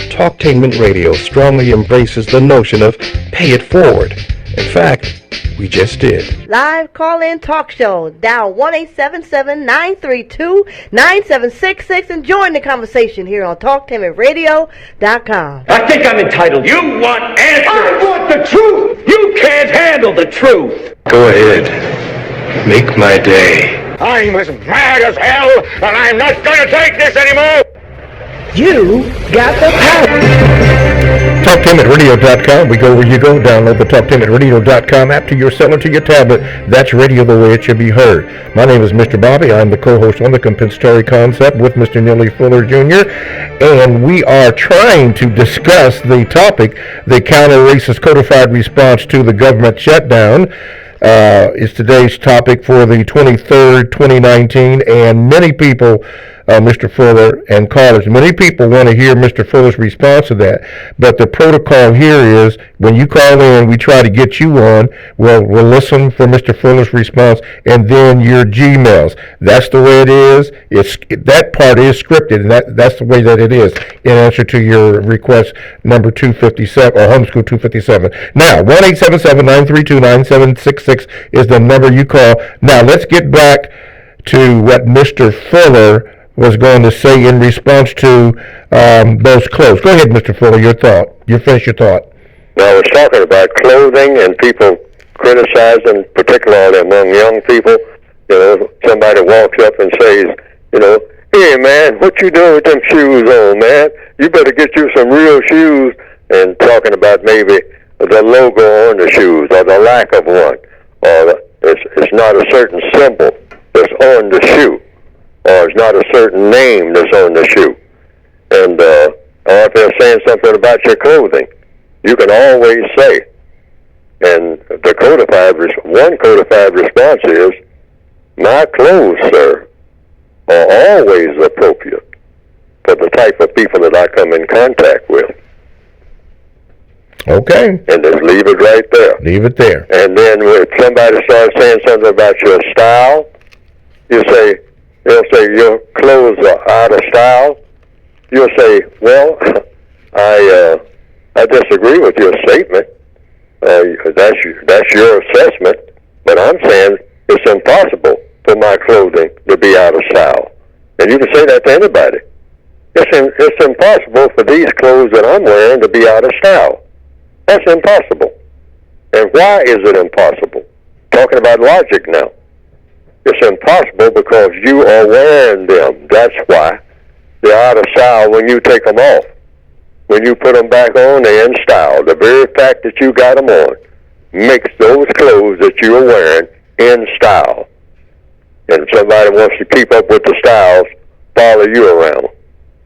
Talktainment Radio strongly embraces the notion of pay it forward. In fact, we just did. Live call-in talk show. Dial 1-877-932-9766 and join the conversation here on TalkTainmentRadio.com. I think I'm entitled. You want answers. I want the truth. You can't handle the truth. Go ahead. Make my day. I'm as mad as hell, and I'm not going to take this anymore. You got the power. TalkTainmentRadio.com. We go where you go. Download the TalkTainmentRadio.com app to your cell and to your tablet. That's radio the way it should be heard. My name is Mr. Bobby. I'm the co-host on the Compensatory concept with Mr. Neely Fuller Jr. And we are trying to discuss the topic, the counter-racist codified response to the government shutdown. Is today's topic for the 23rd, 2019, and many people, Mr. Fuller and callers, many people want to hear Mr. Fuller's response to that, but the protocol here is when you call in, we try to get you on, we'll listen for Mr. Fuller's response, and then your Gmails. That's the way it is. That part is scripted, and that's the way that it is in answer to your request number 257, or Homeschool 257. Now, 1-877-932-9766 is the number you call. Now, let's get back to what Mr. Fuller was going to say in response to those clothes. Go ahead, Mr. Fuller, your thought. You finish your thought. Now, I was talking about clothing and people criticizing, particularly among young people. You know, somebody walks up and says, you know, hey, man, what you doing with them shoes on, man? You better get you some real shoes. And talking about maybe the logo on the shoes or the lack of one. Or it's not a certain symbol that's on the shoe. Or it's not a certain name that's on the shoe. And or if they're saying something about your clothing, you can always say, and the one codified response is, my clothes, sir, are always appropriate for the type of people that I come in contact with. Okay. And just leave it right there. Leave it there. And then if somebody starts saying something about your style, they'll say your clothes are out of style. You'll say, well, I disagree with your statement. That's your assessment, but I'm saying it's impossible for my clothing to be out of style. And you can say that to anybody. It's impossible for these clothes that I'm wearing to be out of style. That's impossible. And why is it impossible? Talking about logic now. It's impossible because you are wearing them. That's why. They're out of style when you take them off. When you put them back on, they're in style. The very fact that you got them on makes those clothes that you're wearing in style. And if somebody wants to keep up with the styles, follow you around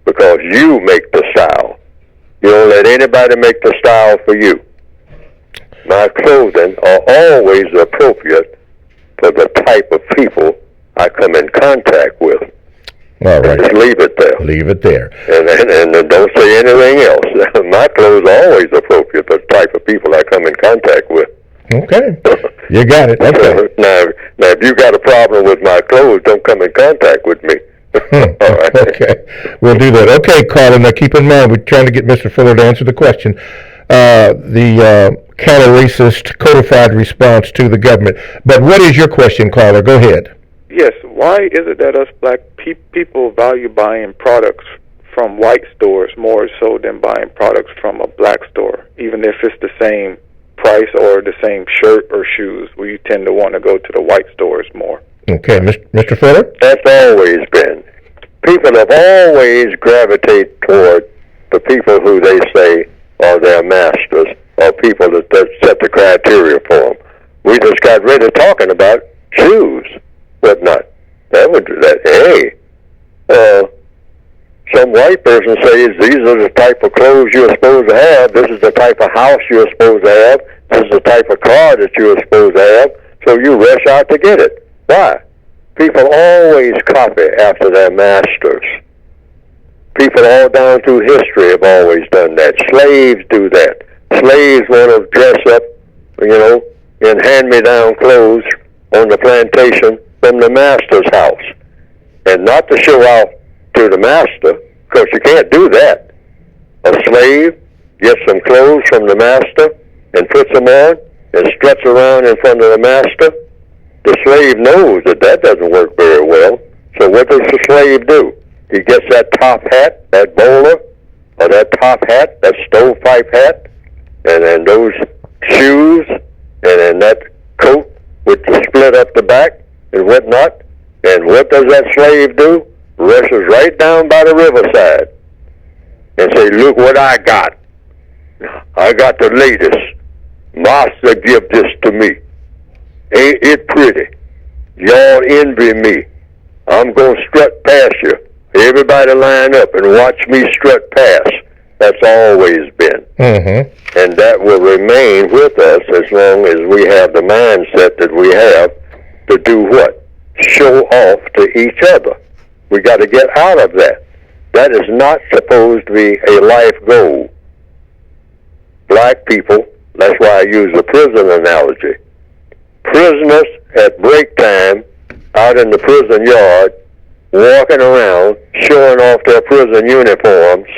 because you make the style. You don't let anybody make the style for you. My clothing are always appropriate for the type of people I come in contact with. All right. Just leave it there. Leave it there. And don't say anything else. My clothes are always appropriate for the type of people I come in contact with. Okay. You got it. Okay. Now, if you got a problem with my clothes, don't come in contact with me. All right. Okay. We'll do that. Okay, Colin, now keep in mind, we're trying to get Mr. Fuller to answer the question. The counter-racist codified response to the government. But what is your question, caller? Go ahead. Yes. Why is it that us black people value buying products from white stores more so than buying products from a black store, even if it's the same price or the same shirt or shoes? We tend to want to go to the white stores more. Okay, Mr. Fuller? That's always been. People have always gravitated toward the people who they say are their masters or people that set the criteria for them. We just got rid of talking about shoes, whatnot. some white person says these are the type of clothes you're supposed to have, this is the type of house you're supposed to have, this is the type of car that you're supposed to have, so you rush out to get it. Why? People always copy after their masters. People all down through history have always done that. Slaves do that. Slaves want to dress up, in hand-me-down clothes on the plantation from the master's house. And not to show off to the master, because you can't do that. A slave gets some clothes from the master and puts them on and struts around in front of the master. The slave knows that doesn't work very well. So what does the slave do? He gets that top hat, that bowler, or that top hat, that stovepipe hat, and then those shoes, and then that coat with the split up the back and whatnot. And what does that slave do? Rushes right down by the riverside and say, look what I got. I got the latest. Master give this to me. Ain't it pretty? Y'all envy me. I'm going to strut past you. Everybody line up and watch me strut past. That's always been. Mm-hmm. And that will remain with us as long as we have the mindset that we have to do what? Show off to each other. We got to get out of that. That is not supposed to be a life goal. Black people, that's why I use the prison analogy. Prisoners at break time out in the prison yard walking around showing off their prison uniforms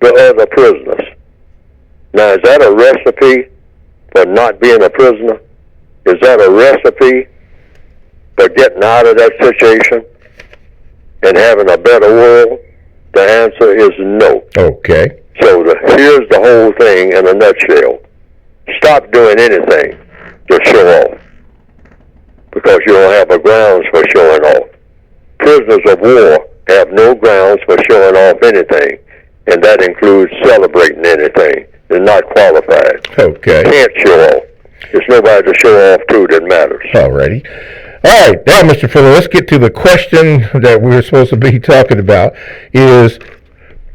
to other prisoners. Now, is that a recipe for not being a prisoner? Is that a recipe for getting out of that situation and having a better world? The answer is no. Okay. So here's the whole thing in a nutshell. Stop doing anything to show off, because you don't have a grounds for showing off. Prisoners of war have no grounds for showing off anything, and that includes celebrating anything. They're not qualified. Okay. Can't show off. There's nobody to show off to that matters. Alrighty. All right, now, Mr. Fuller, let's get to the question that we were supposed to be talking about. Is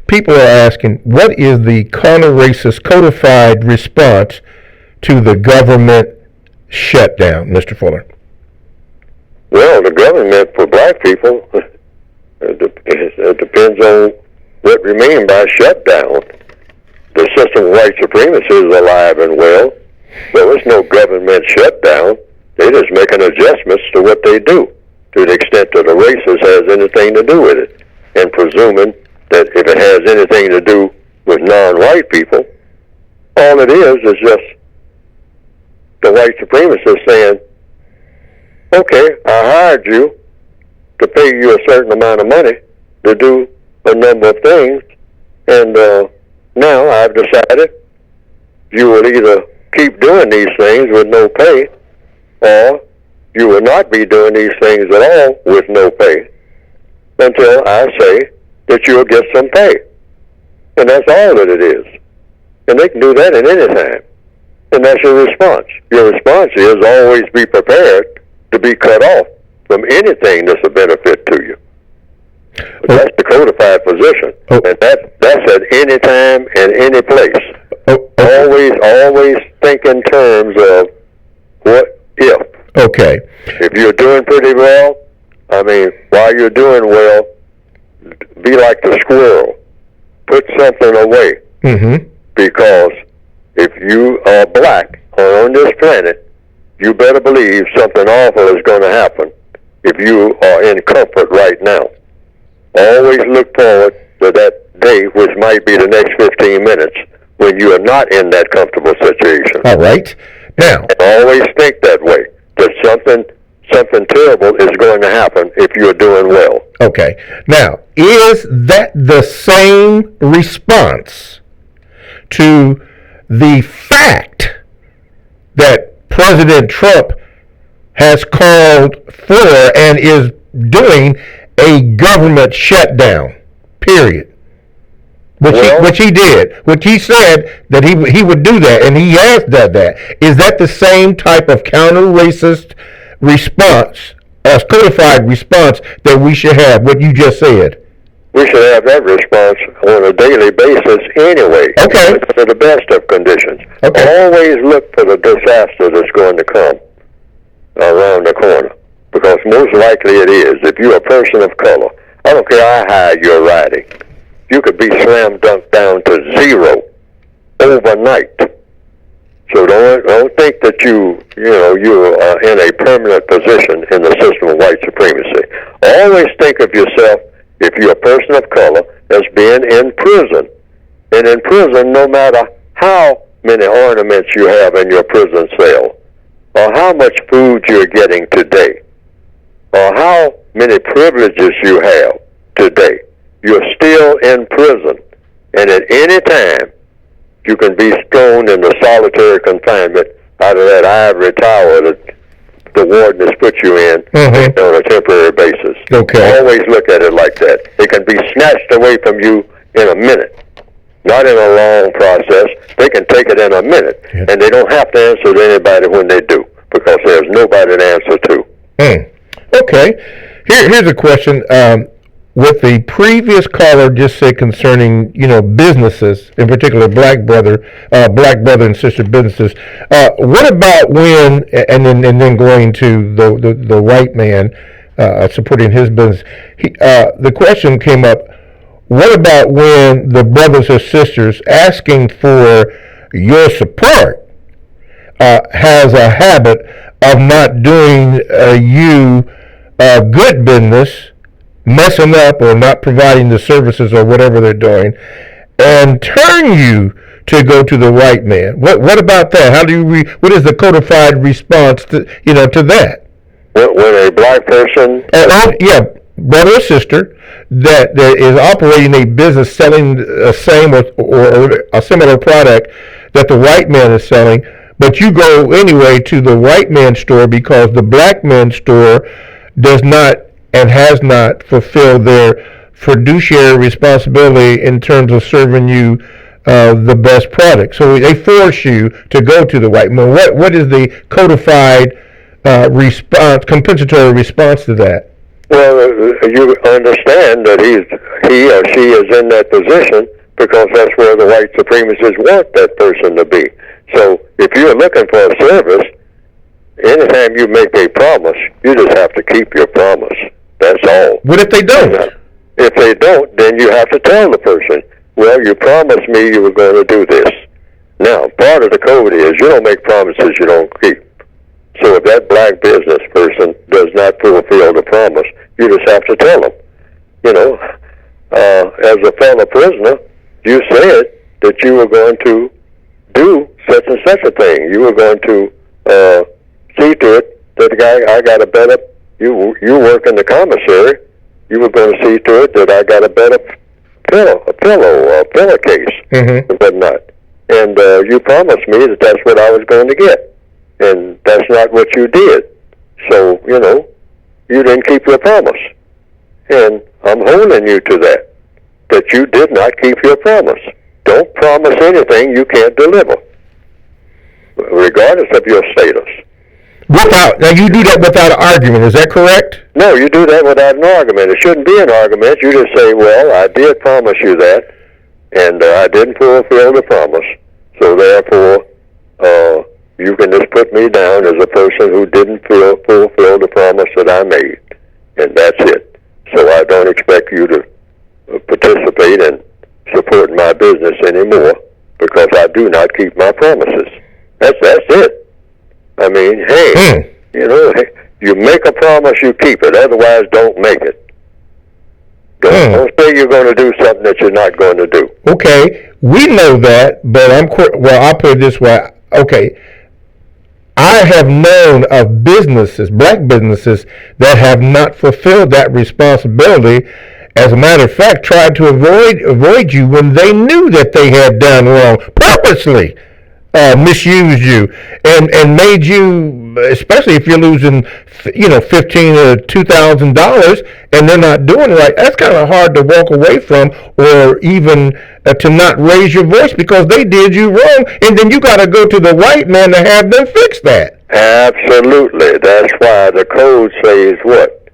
people are asking, what is the counter-racist codified response to the government shutdown, Mr. Fuller? Well, the government for black people, it depends on what we mean by shutdown. The system of white supremacy is alive and well. There is no government shutdown. They're just making adjustments to what they do, to the extent that the races has anything to do with it, and presuming that if it has anything to do with non-white people, all it is just the white supremacists saying, okay, I hired you to pay you a certain amount of money to do a number of things, and now I've decided you will either keep doing these things with no pay, or you will not be doing these things at all with no pay until I say that you'll get some pay. And that's all that it is. And they can do that at any time. And that's your response. Your response is always be prepared to be cut off from anything that's a benefit to you. But that's the codified position. And that's at any time and any place. Always think in terms of what if. Okay. If you're doing pretty well, while you're doing well, be like the squirrel. Put something away. Mm-hmm. Because if you are black on this planet, you better believe something awful is going to happen if you are in comfort right now. Always look forward to that day, which might be the next 15 minutes, when you are not in that comfortable situation. All right. Now, and always think that way, that something terrible is going to happen if you're doing well. Okay. Now, is that the same response to the fact that President Trump has called for and is doing a government shutdown, period? Which he did. Which he said that he would do that, and he has done that. Is that the same type of counter-racist response, codified response that we should have, what you just said? we should have that response on a daily basis anyway. Okay. For the best of conditions. Okay. Always look for the disaster that's going to come around the corner, because most likely it is. If you're a person of color, I don't care how high you're riding, you could be slam dunked down to zero overnight. So don't think that you're in a permanent position in the system of white supremacy. Always think of yourself, if you're a person of color, as being in prison. And in prison, no matter how many ornaments you have in your prison cell, or how much food you're getting today, or how many privileges you have today, you're still in prison. And at any time, you can be thrown into solitary confinement out of that ivory tower that the warden has put you in on a temporary basis. Okay. Always look at it like that. It can be snatched away from you in a minute. Not in a long process. They can take it in a minute. Yeah. And they don't have to answer to anybody when they do, because there's nobody to answer to. Okay. Here's a question. With the previous caller just said concerning, businesses, in particular black brother and sister businesses, what about when, and then going to the white man supporting his business, the question came up, what about when the brothers or sisters asking for your support has a habit of not doing you good business, messing up or not providing the services or whatever they're doing, and turn you to go to the white man? What about that? How do you what is the codified response to to that? When a black person, brother or sister that is operating a business selling the same or a similar product that the white man is selling, but you go anyway to the white man's store because the black man's store does not and has not fulfilled their fiduciary responsibility in terms of serving you the best product. So they force you to go to the white man. What is the codified response, compensatory response to that? Well, you understand that he or she is in that position because that's where the white supremacists want that person to be. So if you're looking for a service, anytime you make a promise, you just have to keep your promise. That's all. What if they don't? If they don't, then you have to tell the person, well, you promised me you were going to do this. Now, part of the code is you don't make promises you don't keep. So if that black business person does not fulfill the promise, you just have to tell them. As a fellow prisoner, you said that you were going to do such and such a thing. You were going to see to it that I got a better. You work in the commissary. You were going to see to it that I got a better pillowcase and whatnot. And you promised me that that's what I was going to get. And that's not what you did. So, you didn't keep your promise. And I'm holding you to that you did not keep your promise. Don't promise anything you can't deliver, regardless of your status. Now you do that without an argument, is that correct? No, you do that without an argument. It shouldn't be an argument. You just say, well, I did promise you that, and I didn't fulfill the promise, so therefore you can just put me down as a person who didn't fulfill the promise that I made, and that's it. So I don't expect you to participate in supporting my business anymore because I do not keep my promises. That's it. I mean, hey, you make a promise, you keep it. Otherwise, don't make it. Don't say you're going to do something that you're not going to do. Okay, we know that, but I'll put it this way. Okay, I have known of businesses, black businesses, that have not fulfilled that responsibility. As a matter of fact, tried to avoid you when they knew that they had done wrong, purposely misused you and made you, especially if you're losing, $15,000 or $2,000 and they're not doing it right. That's kind of hard to walk away from, or even to not raise your voice because they did you wrong, and then you got to go to the white man to have them fix that. Absolutely. That's why the code says what?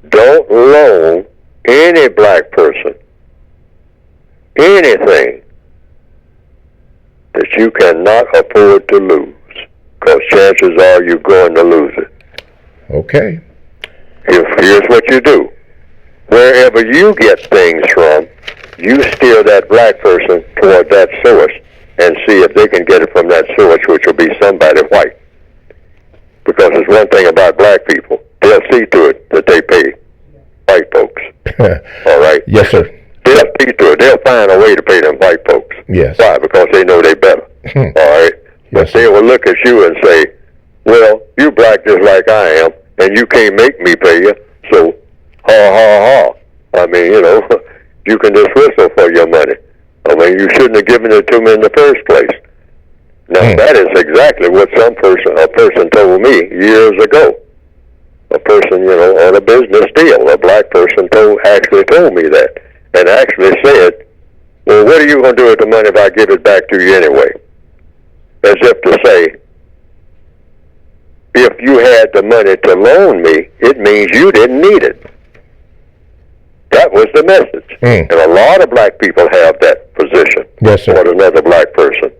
Don't loan any black person anything that you cannot afford to lose, because chances are you're going to lose it. Okay. Here's what you do. Wherever you get things from, you steer that black person toward that source and see if they can get it from that source, which will be somebody white. Because there's one thing about black people. They'll see to it that they pay white folks. All right? Yes, sir. They'll see to it. They'll find a way to pay them white folks. Yes. Why? Because they know they better. All right? But they will look at you and say, well, you black just like I am, and you can't make me pay you, so ha, ha, ha. I mean, you know, you can just whistle for your money. I mean, you shouldn't have given it to me in the first place. Now, that is exactly what a person told me years ago. A person, you know, on a business deal, a black person actually told me that, and actually said, well, what are you going to do with the money if I give it back to you anyway? As if to say, if you had the money to loan me, it means you didn't need it. That was the message. And a lot of black people have that position toward another black person.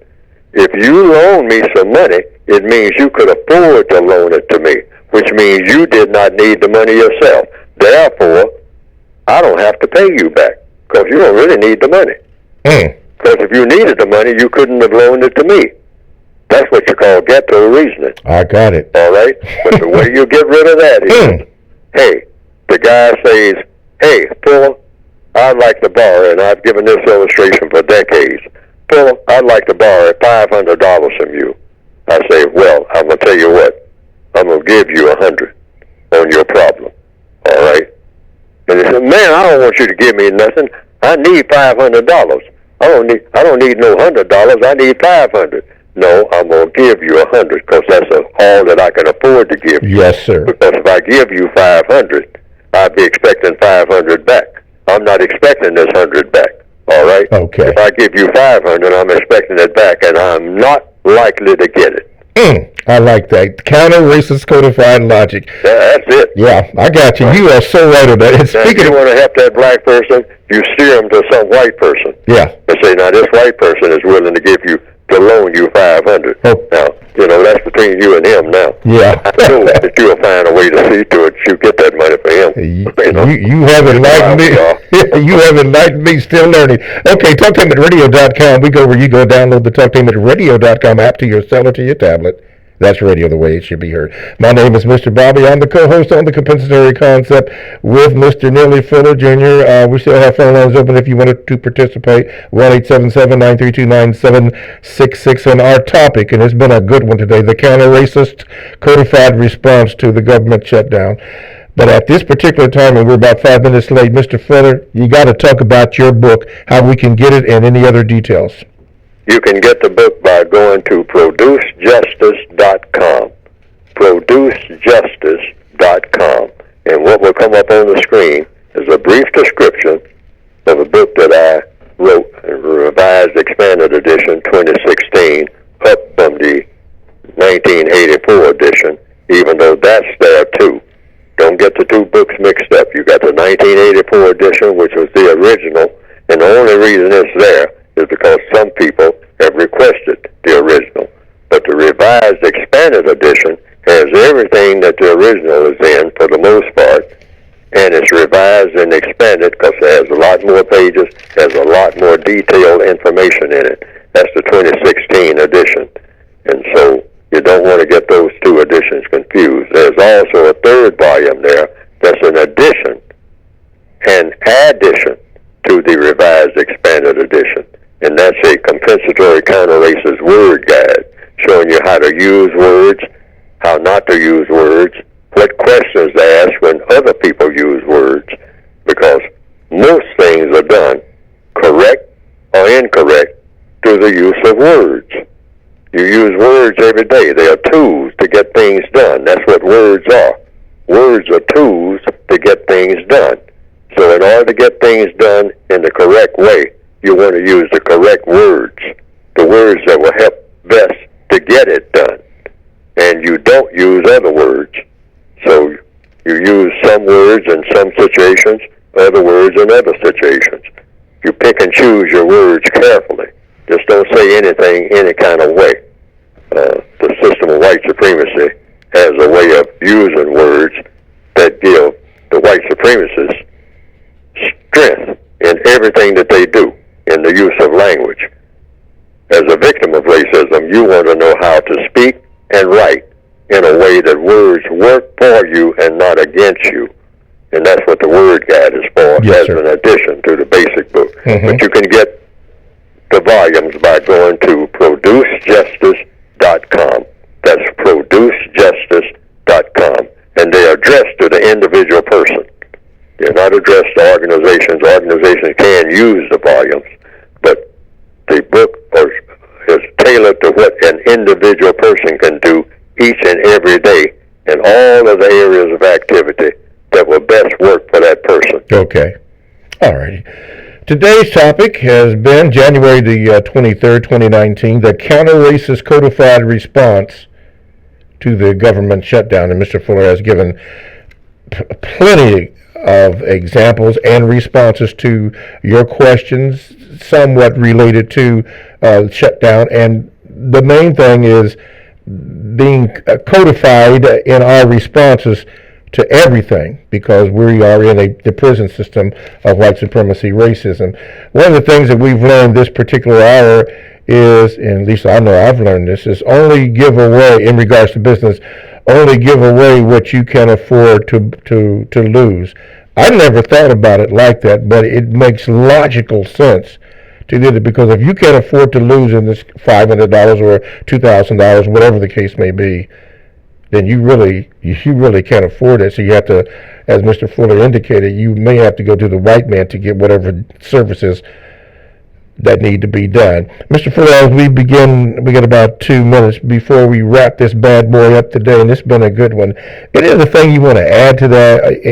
If you loan me some money, it means you could afford to loan it to me, which means you did not need the money yourself. Therefore, I don't have to pay you back, because you don't really need the money. Because if you needed the money, you couldn't have loaned it to me. That's what you call ghetto reasoning. I got it. All right? But the way you get rid of that is, hey, the guy says, hey, Fuller, I'd like to borrow, and I've given this illustration for decades. Fuller, I'd like to borrow $500 from you. I say, well, I'm going to tell you what. I'm going to give you $100 on your problem. All right? And he said, man, I don't want you to give me nothing. I need $500. I don't need no $100. I need $500. No, I'm going to give you $100 because that's all that I can afford to give you. Yes, sir. Because if I give you $500, I'd be expecting $500 back. I'm not expecting this $100 back. All right? Okay. If I give you $500, I'm expecting it back, and I'm not likely to get it. I like that. Counter-racist codified logic. That's it. Yeah, I got you. You are so right about it. Now, if you want to help that black person, you steer them to some white person. Yeah. And say, now, this white person is willing to loan you $500. Now, you know, that's between you and him now. Yeah. I know that you'll find a way to see to it you get that money for him. You have enlightened me. You have enlightened me, still learning. Okay, TalkTameRadio.com. We go where you go download the TalkTameRadio.com app to your cell or to your tablet. That's radio the way it should be heard. My name is Mr. Bobby. I'm the co-host on the Compensatory Concept with Mr. Neely Fuller, Jr. We still have phone lines open if you wanted to participate. 1-877-932-9766. And our topic, and it's been a good one today, the counter-racist codified response to the government shutdown. But at this particular time, and we're about 5 minutes late, Mr. Fuller, you got to talk about your book, how we can get it, and any other details. You can get the book by going to producejustice.com. Producejustice.com. And what will come up on the screen is a brief description of a book that I wrote, a revised expanded edition 2016, up from the 1984 edition, even though that's there too. Don't get the two books mixed up. You got the 1984 edition, which was the original, and the only reason it's there is because some people have requested the original. But the revised expanded edition has everything that the original is in for the most part, and it's revised and expanded because it has a lot more pages, has a lot more detailed information in it. That's the 2016 edition. And so you don't want to get those two editions confused. There's also a third volume there that's an addition, an addition to the revised expanded edition. And that's a compensatory counter-racist word guide, showing you how to use words, how not to use words, what questions to ask when other people use words, because most things are done correct or incorrect through the use of words. You use words every day. They are tools to get things done. That's what words are. Words are tools to get things done. So in order to get things done in the correct way, you want to use the correct words, the words that will help best to get it done. And you don't use other words. So you use some words in some situations, other words choose your words carefully. Just don't say anything any kind of way. The system of white supremacy has a way of using words that give the white supremacists strength in everything that they do in the use of language. As a victim of racism, you want to know how to speak and write in a way that words work for you and not against you. And that's what the word guide is for, as an addition to the basic book. But you can get the volumes by going to producejustice.com. That's producejustice.com. And they are addressed to the individual person. They're not addressed to organizations. Organizations can use the volumes, but the book is tailored to what an individual person can do each and every day in all of the areas of activity that will best work for that person. Okay. All righty. Today's topic has been January the 23rd, 2019, the counter-racist codified response to the government shutdown. And Mr. Fuller has given plenty of examples and responses to your questions, somewhat related to shutdown. And the main thing is being codified in our responses to everything, because we are in the prison system of white supremacy racism. One of the things that we've learned this particular hour is, and at least I know I've learned this, is only give away, in regards to business, only give away what you can afford to lose. I never thought about it like that, but it makes logical sense to do it, because if you can't afford to lose in this $500 or $2,000, whatever the case may be, then you really can't afford it. So you have to, as Mr. Fuller indicated, you may have to go to the white man to get whatever services that need to be done. Mr. Fuller, as we begin, we got about 2 minutes before we wrap this bad boy up today, and it's been a good one. Any other thing you want to add to that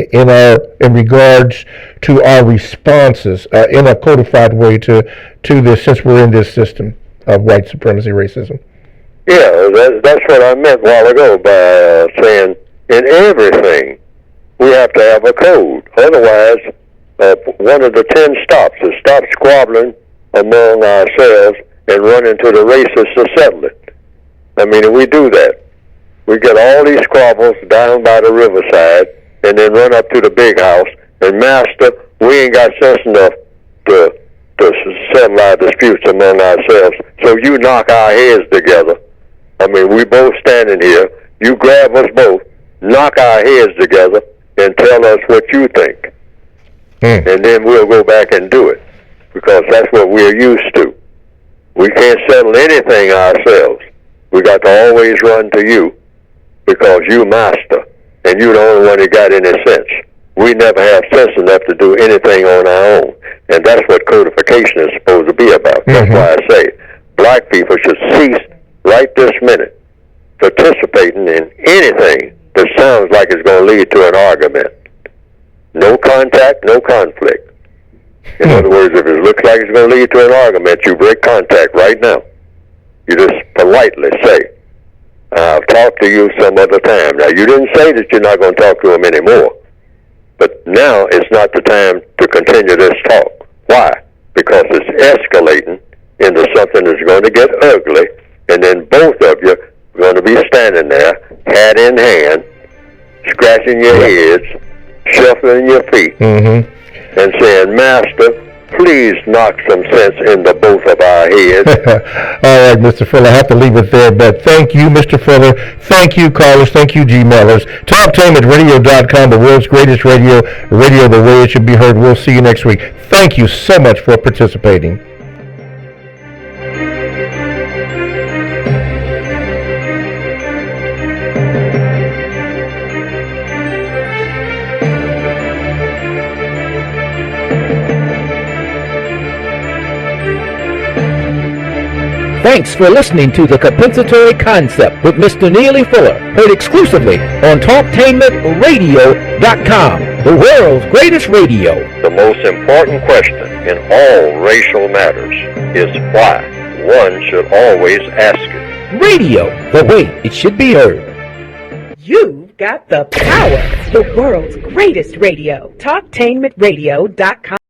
in regards to our responses in a codified way to this, since we're in this system of white supremacy racism? Yeah, that's what I meant a while ago by saying in everything we have to have a code. Otherwise, one of the 10 stops is stop squabbling among ourselves and run into the racists to settle it. I mean, if we do that, we get all these squabbles down by the riverside and then run up to the big house and master, we ain't got sense enough to settle our disputes among ourselves. So you knock our heads together. I mean, we both standing here. You grab us both, knock our heads together, and tell us what you think. And then we'll go back and do it, because that's what we're used to. We can't settle anything ourselves. We got to always run to you, because you master, and you're the only one that got any sense. We never have sense enough to do anything on our own, and that's what codification is supposed to be about. That's why I say black people should cease right this minute participating in anything that sounds like it's going to lead to an argument. No contact, no conflict. In other words, if it looks like it's going to lead to an argument, you break contact right now. You just politely say, I'll talk to you some other time. Now, you didn't say that you're not going to talk to him anymore, but now it's not the time to continue this talk. Why? Because it's escalating into something that's going to get ugly, and then both of you are going to be standing there, hat in hand, scratching your heads, shuffling your feet, and saying, Master, please knock some sense into both of our heads. All right, Mr. Fuller, I have to leave it there, but thank you, Mr. Fuller. Thank you, callers. Thank you, Gmailers. TalkTameAtRadio.com, the world's greatest radio the way it should be heard. We'll see you next week. Thank you so much for participating. Thanks for listening to the Compensatory Concept with Mr. Neely Fuller, heard exclusively on TalkTameAtRadio.com, the world's greatest radio. The most important question in all racial matters is why. One should always ask it. Radio, the way it should be heard. You've got the power, the world's greatest radio. TalkTameAtRadio.com.